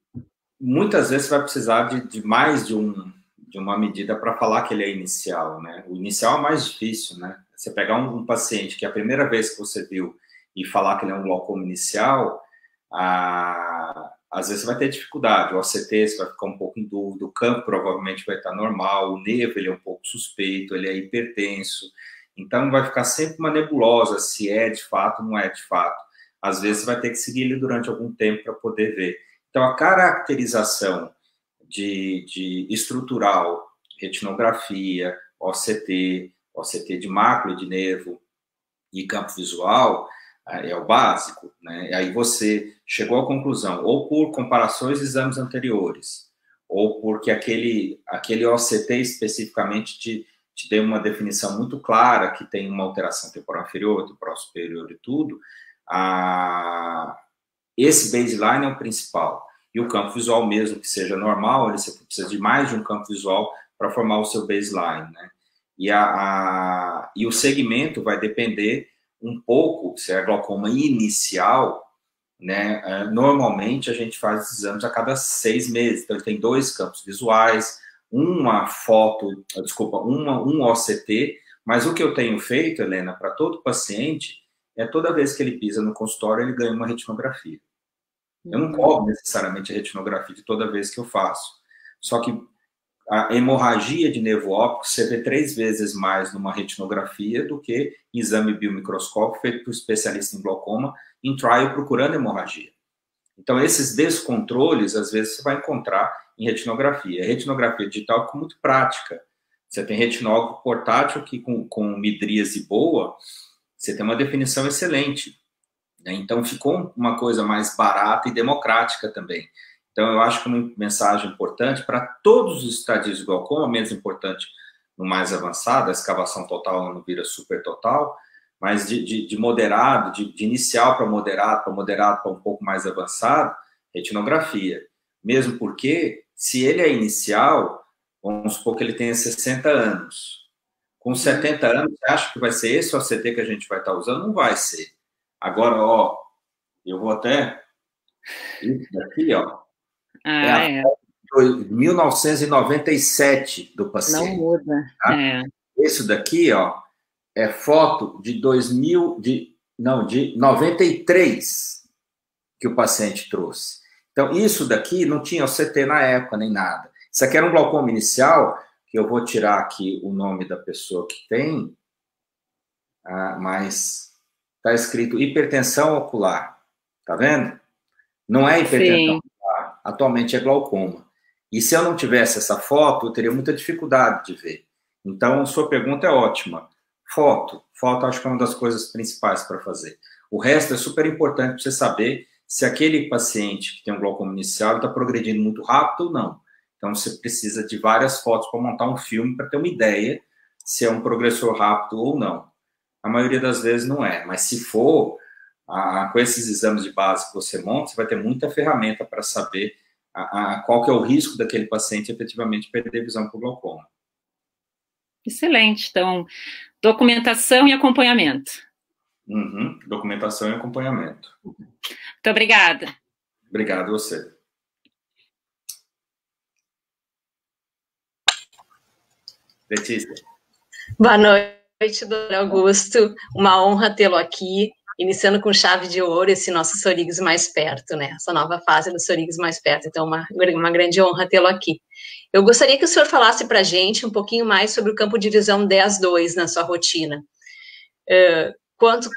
Speaker 5: muitas vezes vai precisar de mais de uma medida para falar que ele é inicial, né? O inicial é mais difícil, né? Você pegar um paciente que é a primeira vez que você viu e falar que ele é um glaucoma inicial, às vezes você vai ter dificuldade. O OCT você vai ficar um pouco em dúvida, o campo provavelmente vai estar normal, o nervo ele é um pouco suspeito, ele é hipertenso, então vai ficar sempre uma nebulosa se é de fato ou não é de fato. Às vezes você vai ter que seguir ele durante algum tempo para poder ver. Então, a caracterização de estrutural, retinografia, OCT de mácula e de nervo e campo visual é o básico, né? E aí você chegou à conclusão, ou por comparações de exames anteriores, ou porque aquele OCT especificamente te deu uma definição muito clara, que tem uma alteração temporal inferior, temporal superior e tudo. Esse baseline é o principal. E o campo visual mesmo, que seja normal, você precisa de mais de um campo visual para formar o seu baseline, né? E o segmento vai depender um pouco, se é glaucoma inicial, né? Normalmente a gente faz esses exames a cada 6 meses. Então, ele tem 2 campos visuais, um OCT, mas o que eu tenho feito, Helena, para todo paciente, toda vez que ele pisa no consultório, ele ganha uma retinografia. Eu não cobro necessariamente a retinografia de toda vez que eu faço. Só que a hemorragia de nervo óptico você vê 3 vezes mais numa retinografia do que em exame biomicroscópico feito por especialista em glaucoma, em trial procurando hemorragia. Então, esses descontroles, às vezes, você vai encontrar em retinografia. A retinografia digital é muito prática. Você tem retinógrafo portátil que com midríase boa, você tem uma definição excelente, né? Então, ficou uma coisa mais barata e democrática também. Então, eu acho que uma mensagem importante para todos os estadios de glaucoma, menos importante no mais avançado, a escavação total não vira super total, mas de moderado, de inicial para moderado para um pouco mais avançado, retinografia. Mesmo porque, se ele é inicial, vamos supor que ele tenha 60 anos. Com 70 anos, você acha que vai ser esse OCT que a gente vai estar usando? Não vai ser. Agora, ó, eu vou até... Isso daqui, ó, é a foto de 1997 do paciente.
Speaker 3: Não muda.
Speaker 5: Tá? Esse daqui, ó, é foto de 93 que o paciente trouxe. Então, isso daqui não tinha OCT na época, nem nada. Isso aqui era um glaucoma inicial, que eu vou tirar aqui o nome da pessoa que tem, mas está escrito hipertensão ocular. Tá vendo? Não é hipertensão ocular, atualmente é glaucoma. E se eu não tivesse essa foto, eu teria muita dificuldade de ver. Então, sua pergunta é ótima. Foto acho que é uma das coisas principais para fazer. O resto é super importante para você saber se aquele paciente que tem um glaucoma inicial está progredindo muito rápido ou não. Então, você precisa de várias fotos para montar um filme para ter uma ideia se é um progressor rápido ou não. A maioria das vezes não é, mas se for, com esses exames de base que você monta, você vai ter muita ferramenta para saber qual que é o risco daquele paciente efetivamente perder visão por glaucoma.
Speaker 3: Excelente. Então, documentação e acompanhamento.
Speaker 5: Documentação e acompanhamento.
Speaker 3: Muito obrigada.
Speaker 5: Obrigado a você. Letícia.
Speaker 12: Boa noite, doutor Augusto. Uma honra tê-lo aqui, iniciando com chave de ouro esse nosso Sorigs Mais Perto, né? Essa nova fase do Sorigs Mais Perto. Então, uma grande honra tê-lo aqui. Eu gostaria que o senhor falasse para a gente um pouquinho mais sobre o campo de visão 10-2 na sua rotina.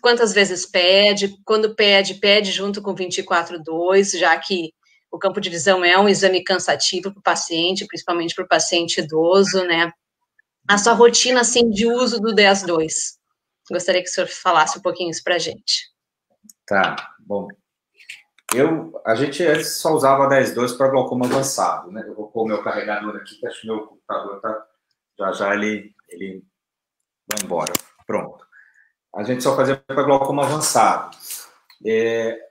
Speaker 12: Quantas vezes pede? Quando pede junto com 24-2, já que o campo de visão é um exame cansativo para o paciente, principalmente para o paciente idoso, né? A sua rotina, assim, de uso do 10-2. Gostaria que o senhor falasse um pouquinho isso para a gente.
Speaker 5: Tá, bom. A gente antes só usava 10-2 para glaucoma avançado, né? Eu vou pôr o meu carregador aqui, que acho que meu computador já ele vai embora. Pronto. A gente só fazia para glaucoma avançado. De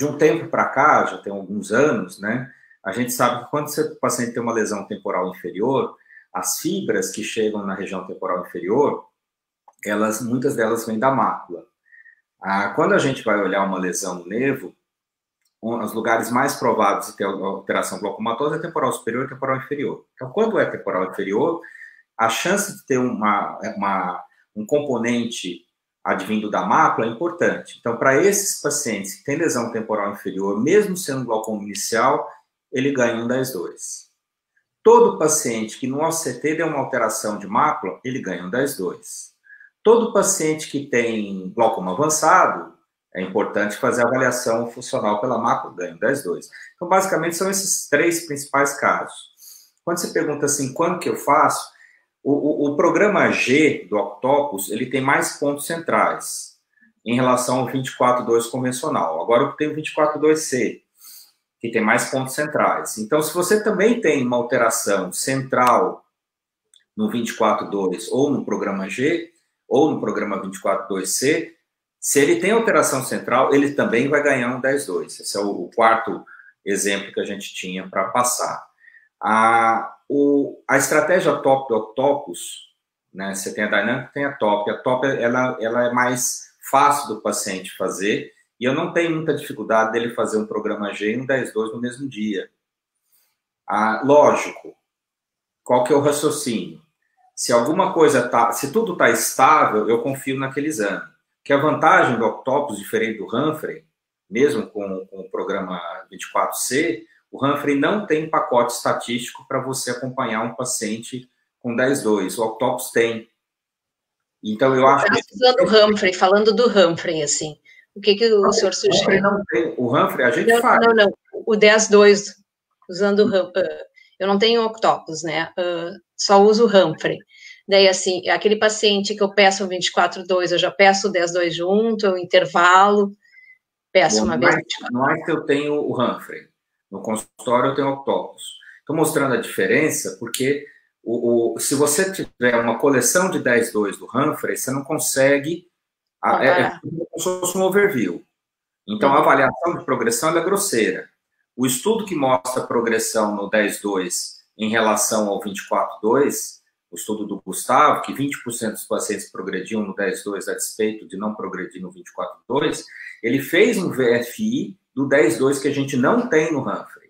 Speaker 5: um tempo para cá, já tem alguns anos, né? A gente sabe que quando o paciente tem uma lesão temporal inferior, as fibras que chegam na região temporal inferior, muitas delas vêm da mácula. Quando a gente vai olhar uma lesão no nervo, os lugares mais prováveis de ter alteração glaucomatosa é temporal superior e temporal inferior. Então, quando é temporal inferior, a chance de ter um componente advindo da mácula é importante. Então, para esses pacientes que têm lesão temporal inferior, mesmo sendo glaucoma inicial, ele ganha um 10-2. Todo paciente que no OCT deu uma alteração de mácula, ele ganha um 10-2. Todo paciente que tem glaucoma avançado, é importante fazer a avaliação funcional pela mácula, ganha um 10-2. Então, basicamente, são esses três principais casos. Quando você pergunta assim, quando que eu faço? O programa G do Octopus, ele tem mais pontos centrais em relação ao 24-2 convencional. Agora eu tenho o 24-2C, que tem mais pontos centrais. Então, se você também tem uma alteração central no 24-2 ou no programa G, ou no programa 24-2C, se ele tem alteração central, ele também vai ganhar um 10-2. Esse é o quarto exemplo que a gente tinha para passar. A estratégia top do Octopus, né, você tem a Dynamic, tem a top. A top ela é mais fácil do paciente fazer, e eu não tenho muita dificuldade dele fazer um programa G e um 10-2 no mesmo dia. Lógico, qual que é o raciocínio? Se alguma coisa se tudo está estável, eu confio naquele exame. Que a vantagem do Octopus, diferente do Humphrey, mesmo com o programa 24C, o Humphrey não tem pacote estatístico para você acompanhar um paciente com 10-2. O Octopus tem. Então, eu acho que...
Speaker 12: Falando do Humphrey, assim, o que o senhor sugere?
Speaker 5: Não tem. O Humphrey, a gente faz.
Speaker 12: Não. O 10-2, usando o Humphrey. Eu não tenho Octopus, né? só uso o Humphrey. Daí, assim, aquele paciente que eu peço o 24/2, eu já peço o 10/2 junto, eu intervalo, peço uma vez.
Speaker 5: No Einstein eu tenho o Humphrey, no consultório eu tenho o Octopus. Estou mostrando a diferença porque se você tiver uma coleção de 10/2 do Humphrey, você não consegue, é como se fosse um overview. Então, a avaliação de progressão é grosseira. O estudo que mostra progressão no 10/2 em relação ao 24/2, o estudo do Gustavo, que 20% dos pacientes progrediam no 10/2 a despeito de não progredir no 24/2, ele fez um VFI do 10/2 que a gente não tem no Humphrey.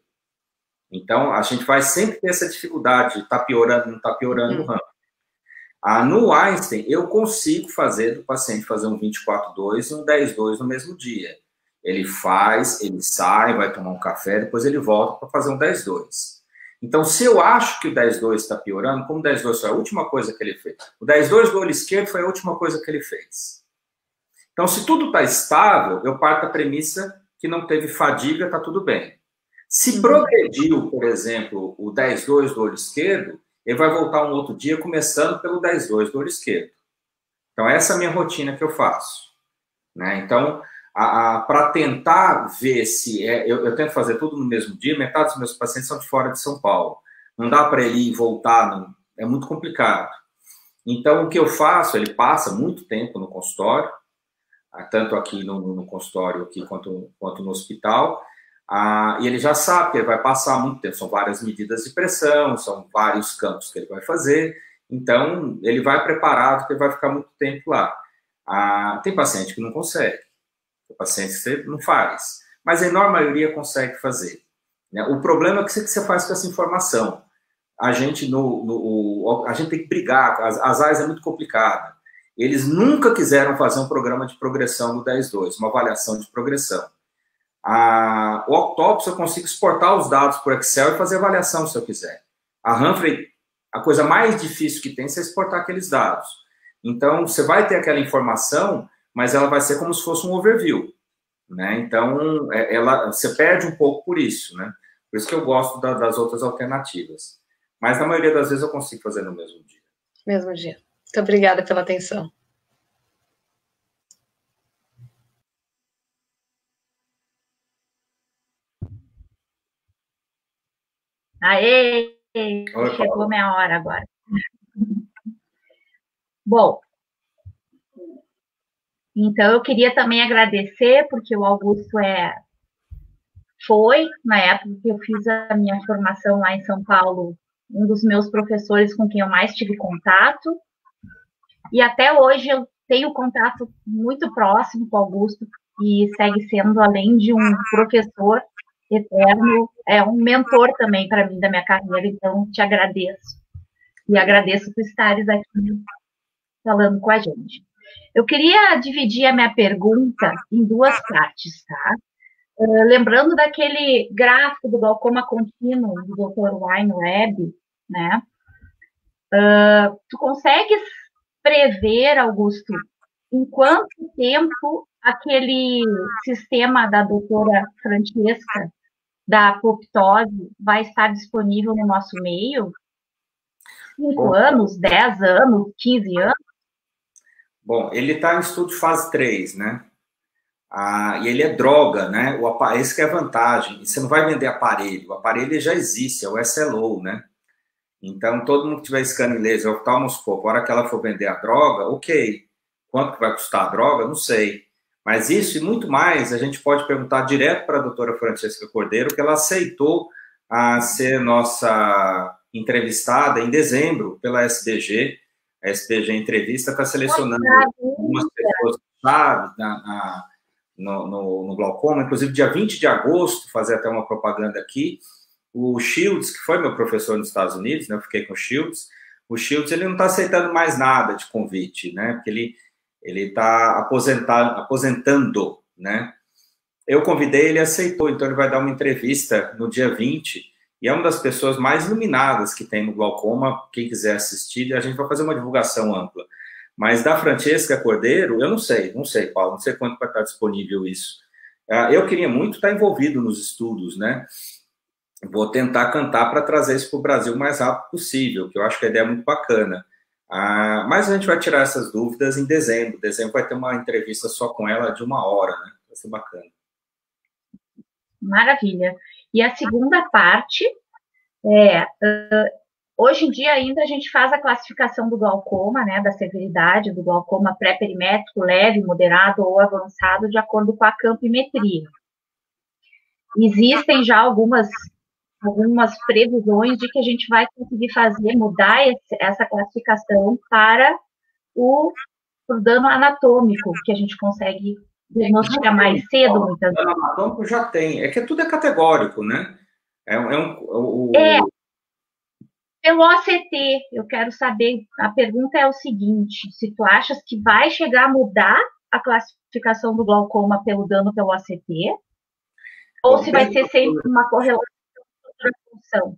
Speaker 5: Então, a gente vai sempre ter essa dificuldade de tá piorando, não está piorando no Humphrey. No Einstein, eu consigo fazer do paciente fazer um 24/2 e um 10/2 no mesmo dia. Ele faz, ele sai, vai tomar um café, depois ele volta para fazer um 10/2. Então, se eu acho que o 10/2 está piorando, como o 10/2 foi a última coisa que ele fez, o 10/2 do olho esquerdo foi a última coisa que ele fez. Então, se tudo está estável, eu parto da premissa que não teve fadiga, está tudo bem. Se progrediu, por exemplo, o 10/2 do olho esquerdo, ele vai voltar um outro dia começando pelo 10/2 do olho esquerdo. Então, essa é a minha rotina que eu faço. Né? Então, para tentar ver se... eu tento fazer tudo no mesmo dia, metade dos meus pacientes são de fora de São Paulo. Não dá para ele ir e voltar, é muito complicado. Então, o que eu faço, ele passa muito tempo no consultório, tanto aqui no consultório aqui, quanto no hospital, e ele já sabe que ele vai passar muito tempo, são várias medidas de pressão, são vários campos que ele vai fazer, então ele vai preparado que ele vai ficar muito tempo lá. Tem paciente que não consegue, tem paciente que você não faz, mas a enorme maioria consegue fazer. Né? O problema é o que você faz com essa informação. A gente tem que brigar, as áreas é muito complicada. Eles nunca quiseram fazer um programa de progressão no 10/2, uma avaliação de progressão. O Octopus eu consigo exportar os dados para o Excel e fazer avaliação se eu quiser. A Humphrey, a coisa mais difícil que tem é exportar aqueles dados. Então, você vai ter aquela informação, mas ela vai ser como se fosse um overview. Né? Então, você perde um pouco por isso. Né? Por isso que eu gosto das outras alternativas. Mas, na maioria das vezes, eu consigo fazer no mesmo dia.
Speaker 12: Mesmo dia. Muito obrigada pela atenção.
Speaker 13: Aê! Chegou minha hora agora. Bom, então eu queria também agradecer, porque o Augusto foi, na época que eu fiz a minha formação lá em São Paulo, um dos meus professores com quem eu mais tive contato, e até hoje eu tenho contato muito próximo com o Augusto, e segue sendo, além de um professor eterno, um mentor também para mim da minha carreira, então te agradeço. E agradeço por estares aqui falando com a gente. Eu queria dividir a minha pergunta em duas partes, tá? Lembrando daquele gráfico do glaucoma contínuo do Dr. Wayne Webb, né? Tu consegues prever, Augusto, em quanto tempo aquele sistema da doutora Francesca da apoptose vai estar disponível no nosso meio? 5 anos, 10 anos, 15 anos?
Speaker 5: Bom, ele está em estudo de fase 3, né? E ele é droga, né? Esse que é a vantagem. Você não vai vender aparelho. O aparelho já existe, é o SLO, né? Então, todo mundo que tiver scanner laser, oftalmoscope, a hora que ela for vender a droga, ok. Quanto que vai custar a droga? Não sei. Mas isso e muito mais, a gente pode perguntar direto para a doutora Francesca Cordeiro, que ela aceitou ser nossa entrevistada em dezembro pela SBG. A SBG Entrevista está selecionando algumas pessoas no glaucoma, inclusive dia 20 de agosto, fazer até uma propaganda aqui, o Shields, que foi meu professor nos Estados Unidos, né, eu fiquei com o Shields ele não está aceitando mais nada de convite, né, porque ele está aposentando, né. Eu convidei, ele aceitou, então ele vai dar uma entrevista no dia 20, e é uma das pessoas mais iluminadas que tem no glaucoma, quem quiser assistir, a gente vai fazer uma divulgação ampla. Mas da Francesca Cordeiro, eu não sei, Paulo, não sei quanto vai estar disponível isso. Eu queria muito estar envolvido nos estudos, né? vou tentar cantar para trazer isso para o Brasil o mais rápido possível, que eu acho que a ideia é muito bacana. Mas a gente vai tirar essas dúvidas em dezembro. Em dezembro vai ter uma entrevista só com ela de 1 hora, né? Vai ser bacana.
Speaker 13: Maravilha. E a segunda parte hoje em dia ainda a gente faz a classificação do glaucoma, né, da severidade do glaucoma pré-perimétrico, leve, moderado ou avançado, de acordo com a campimetria. Existem já algumas previsões de que a gente vai conseguir mudar essa classificação para o dano anatômico, que a gente consegue diagnosticar mais cedo, muitas vezes.
Speaker 5: O dano anatômico já tem, é que tudo é categórico, né?
Speaker 13: Pelo OCT, eu quero saber, a pergunta é o seguinte, se tu achas que vai chegar a mudar a classificação do glaucoma pelo dano pelo OCT, ou se vai ser sempre uma correlação da função?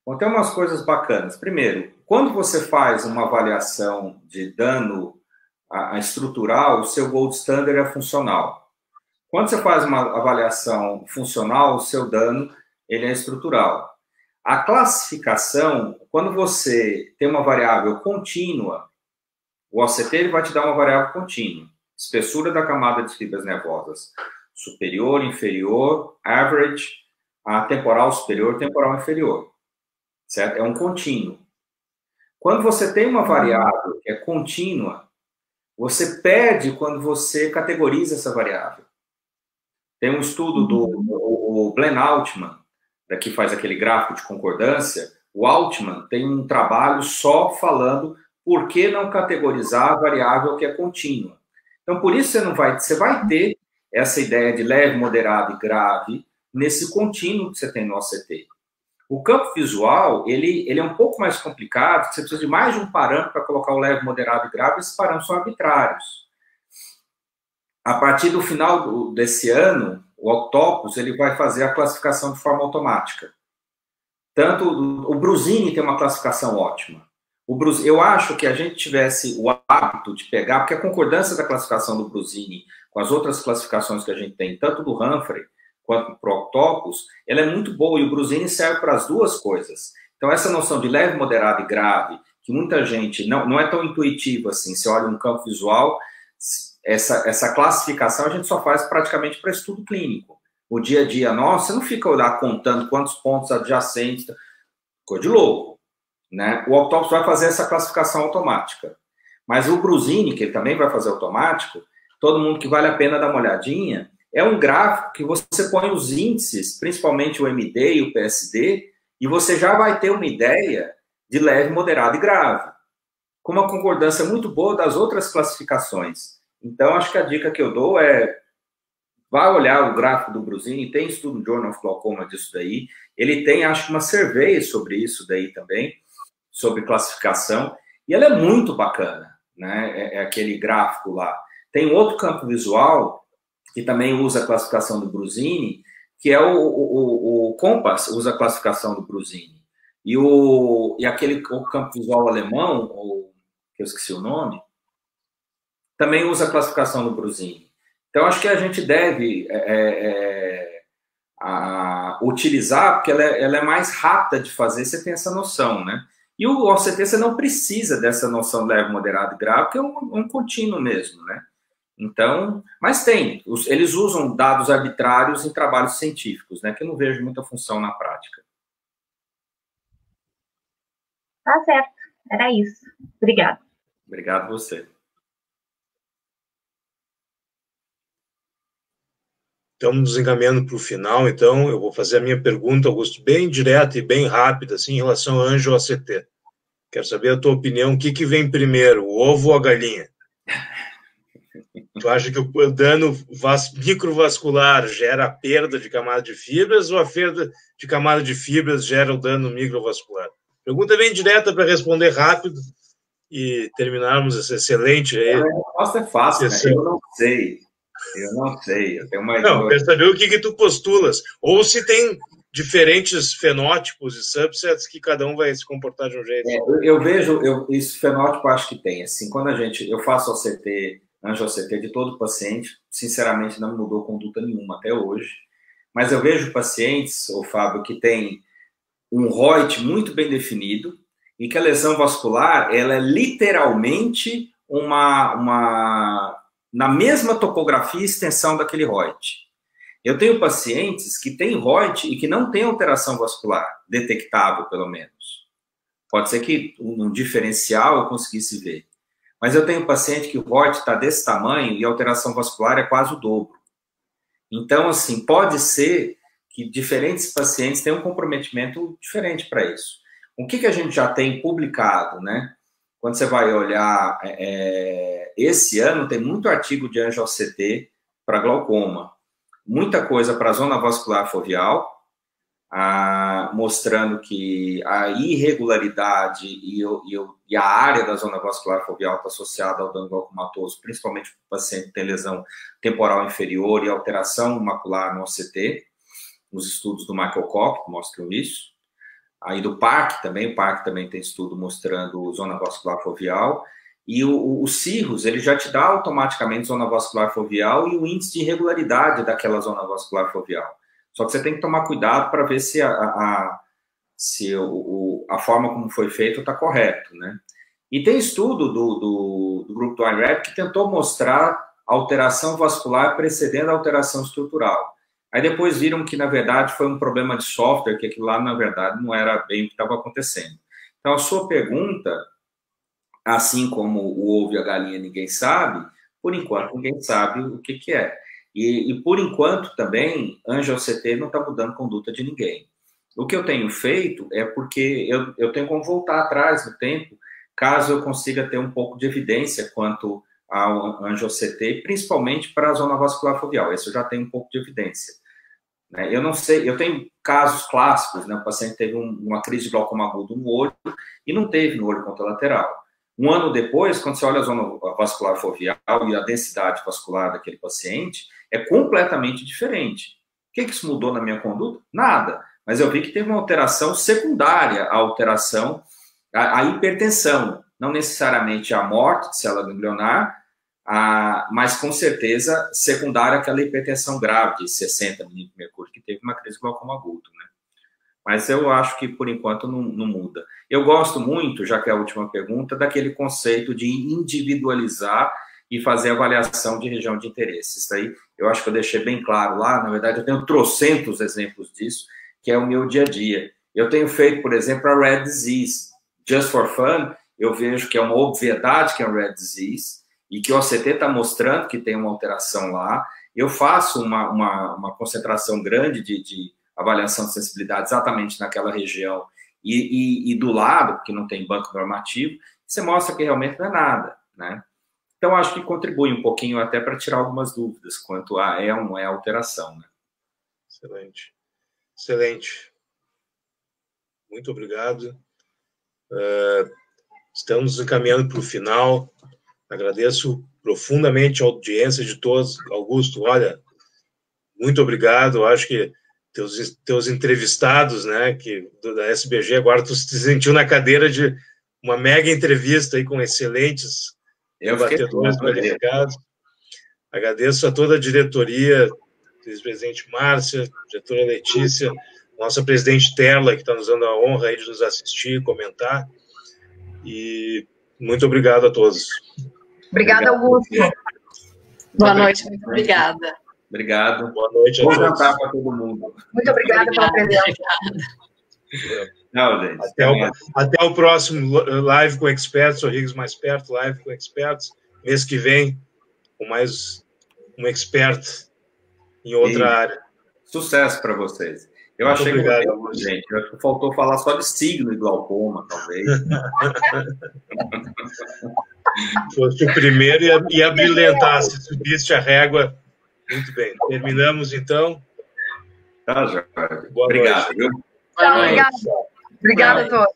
Speaker 5: Bom, tem umas coisas bacanas. Primeiro, quando você faz uma avaliação de dano estrutural, o seu gold standard é funcional. Quando você faz uma avaliação funcional, o seu dano ele é estrutural. A classificação, quando você tem uma variável contínua, o OCT ele vai te dar uma variável contínua. Espessura da camada de fibras nervosas. Superior, inferior, average, temporal superior, temporal inferior. Certo? É um contínuo. Quando você tem uma variável que é contínua, você perde quando você categoriza essa variável. Tem um estudo do Glenn Altman, que faz aquele gráfico de concordância. O Altman tem um trabalho só falando por que não categorizar a variável que é contínua. Então, por isso você vai ter essa ideia de leve, moderado e grave nesse contínuo que você tem no OCT. O campo visual, ele é um pouco mais complicado, você precisa de mais de um parâmetro para colocar o leve, moderado e grave, esses parâmetros são arbitrários. A partir do final desse ano, o Octopus ele vai fazer a classificação de forma automática. Tanto o Bruzzini tem uma classificação ótima. Eu acho que a gente tivesse o hábito de pegar, porque a concordância da classificação do Bruzzini com as outras classificações que a gente tem, tanto do Humphrey quanto para o Octopus, ela é muito boa, e o Bruzzini serve para as duas coisas. Então, essa noção de leve, moderado e grave, que muita gente não é tão intuitiva assim, você olha um campo visual, essa classificação a gente só faz praticamente para estudo clínico. O dia a dia nosso, você não fica lá contando quantos pontos adjacentes, coisa de louco. Né? O Octopus vai fazer essa classificação automática. Mas o Bruzzini, que ele também vai fazer automático, todo mundo que vale a pena dar uma olhadinha, é um gráfico que você põe os índices, principalmente o MD e o PSD, e você já vai ter uma ideia de leve, moderado e grave, com uma concordância muito boa das outras classificações. Então, acho que a dica que eu dou é, vá olhar o gráfico do Bruzzini, tem estudo no Journal of Glaucoma disso daí, ele tem, acho que, uma survey sobre isso daí também, sobre classificação, e ela é muito bacana, né? É aquele gráfico lá. Tem outro campo visual que também usa a classificação do Bruzzini, que é o Compass, usa a classificação do Bruzzini. E aquele campo visual alemão, que eu esqueci o nome, também usa a classificação do Bruzzini. Então, acho que a gente deve utilizar, porque ela é mais rápida de fazer, você tem essa noção, né? E o OCT, você não precisa dessa noção leve, moderado e grave, porque é um contínuo mesmo, né? Então, mas eles usam dados arbitrários em trabalhos científicos, né? Que eu não vejo muita função na prática.
Speaker 13: Tá certo, era isso. Obrigada.
Speaker 5: Obrigado a você.
Speaker 1: Estamos nos encaminhando para o final, então eu vou fazer a minha pergunta, Augusto, bem direta e bem rápida, assim, em relação a angio-OCT. Quero saber a tua opinião, o que vem primeiro, o ovo ou a galinha? Tu acha que o dano microvascular gera a perda de camada de fibras ou a perda de camada de fibras gera o dano microvascular? Pergunta bem direta para responder rápido e terminarmos essa excelente...
Speaker 5: A resposta é fácil, né? Eu não sei. Eu tenho uma...
Speaker 1: Não, quero saber o que tu postulas. Ou se tem diferentes fenótipos e subsets que cada um vai se comportar de um jeito.
Speaker 5: Eu vejo, esse fenótipo acho que tem. Assim, quando eu faço OCT, angio-OCT de todo paciente, sinceramente não mudou conduta nenhuma até hoje. mas eu vejo pacientes, Fábio, que tem um ROIT muito bem definido e que a lesão vascular, ela é literalmente na mesma topografia e extensão daquele ROIT. Eu tenho pacientes que têm ROIT e que não têm alteração vascular, detectável pelo menos. Pode ser que um diferencial eu conseguisse ver. Mas eu tenho paciente que o ROIT está desse tamanho e a alteração vascular é quase o dobro. Então, assim, pode ser que diferentes pacientes tenham um comprometimento diferente para isso. O que a gente já tem publicado, né? Quando você vai olhar, esse ano tem muito artigo de angiocT para glaucoma. Muita coisa para a zona vascular foveal, mostrando que a irregularidade e a área da zona vascular foveal está associada ao dano glaucomatoso, principalmente para o paciente que tem lesão temporal inferior e alteração macular no OCT, nos estudos do Michael Kopp mostram isso. Aí do PARC também, o PARC também tem estudo mostrando zona vascular foveal. E o CIRRUS, ele já te dá automaticamente zona vascular foveal e o índice de irregularidade daquela zona vascular foveal. Só que você tem que tomar cuidado para ver se a forma como foi feito está correto, né? E tem estudo do grupo do IRAP que tentou mostrar alteração vascular precedendo a alteração estrutural. Aí depois viram que, na verdade, foi um problema de software, que aquilo lá, na verdade, não era bem o que estava acontecendo. Então, a sua pergunta, assim como o ovo e a galinha ninguém sabe, por enquanto ninguém sabe o que é. E por enquanto também, angiocT não está mudando conduta de ninguém. O que eu tenho feito é porque eu tenho como voltar atrás no tempo, caso eu consiga ter um pouco de evidência quanto ao angiocT, principalmente para a zona vascular foveal. Esse eu já tenho um pouco de evidência. Eu não sei, eu tenho casos clássicos, né? O paciente teve uma crise de glaucoma agudo no olho e não teve no olho contralateral. Um ano depois, quando você olha a zona vascular foveal e a densidade vascular daquele paciente, é completamente diferente. O que isso mudou na minha conduta? Nada. Mas eu vi que teve uma alteração secundária à alteração, à hipertensão. Não necessariamente a morte de célula ganglionar, mas com certeza secundária àquela hipertensão grave de 60 mm de mercúrio, que teve uma crise de glaucoma agudo, né? Mas eu acho que, por enquanto, não muda. Eu gosto muito, já que é a última pergunta, daquele conceito de individualizar e fazer avaliação de região de interesse. Isso aí eu acho que eu deixei bem claro lá. Na verdade, eu tenho trocentos exemplos disso, que é o meu dia a dia. Eu tenho feito, por exemplo, a Rare Disease. Just for fun, eu vejo que é uma obviedade que é um Rare Disease e que o OCT está mostrando que tem uma alteração lá. Eu faço uma concentração grande de avaliação de sensibilidade exatamente naquela região e do lado, porque não tem banco normativo, você mostra que realmente não é nada, né? Então, acho que contribui um pouquinho até para tirar algumas dúvidas quanto a é ou não é alteração, né?
Speaker 1: Excelente. Excelente. Muito obrigado. Estamos encaminhando para o final. Agradeço profundamente a audiência de todos. Augusto, olha, muito obrigado. Eu acho que teus entrevistados, né, da SBG, agora tu se sentiu na cadeira de uma mega entrevista aí com excelentes debatedores qualificados. Agradeço a toda a diretoria, vice-presidente Márcia, diretora Letícia, nossa presidente Terla, que está nos dando a honra aí de nos assistir, comentar. E muito obrigado a todos.
Speaker 2: Obrigada, Augusto.
Speaker 12: Boa noite, muito obrigada.
Speaker 5: Obrigado.
Speaker 1: Boa noite a todos.
Speaker 5: Bom jantar para todo mundo.
Speaker 2: Muito obrigada pela presença.
Speaker 5: Não, gente.
Speaker 1: Até o próximo Live com Experts, o Riggs Mais Perto, Live com Experts. Mês que vem, com mais um expert em outra área.
Speaker 5: Sucesso para vocês. Eu achei que, gente, eu acho que faltou falar só de signo e glaucoma, talvez.
Speaker 1: Fosse o primeiro e abrilhantasse, subisse a régua. Muito bem. Terminamos, então.
Speaker 5: Tá, Jorge.
Speaker 1: Boa
Speaker 5: Obrigado.
Speaker 1: Noite.
Speaker 2: Obrigada a todos.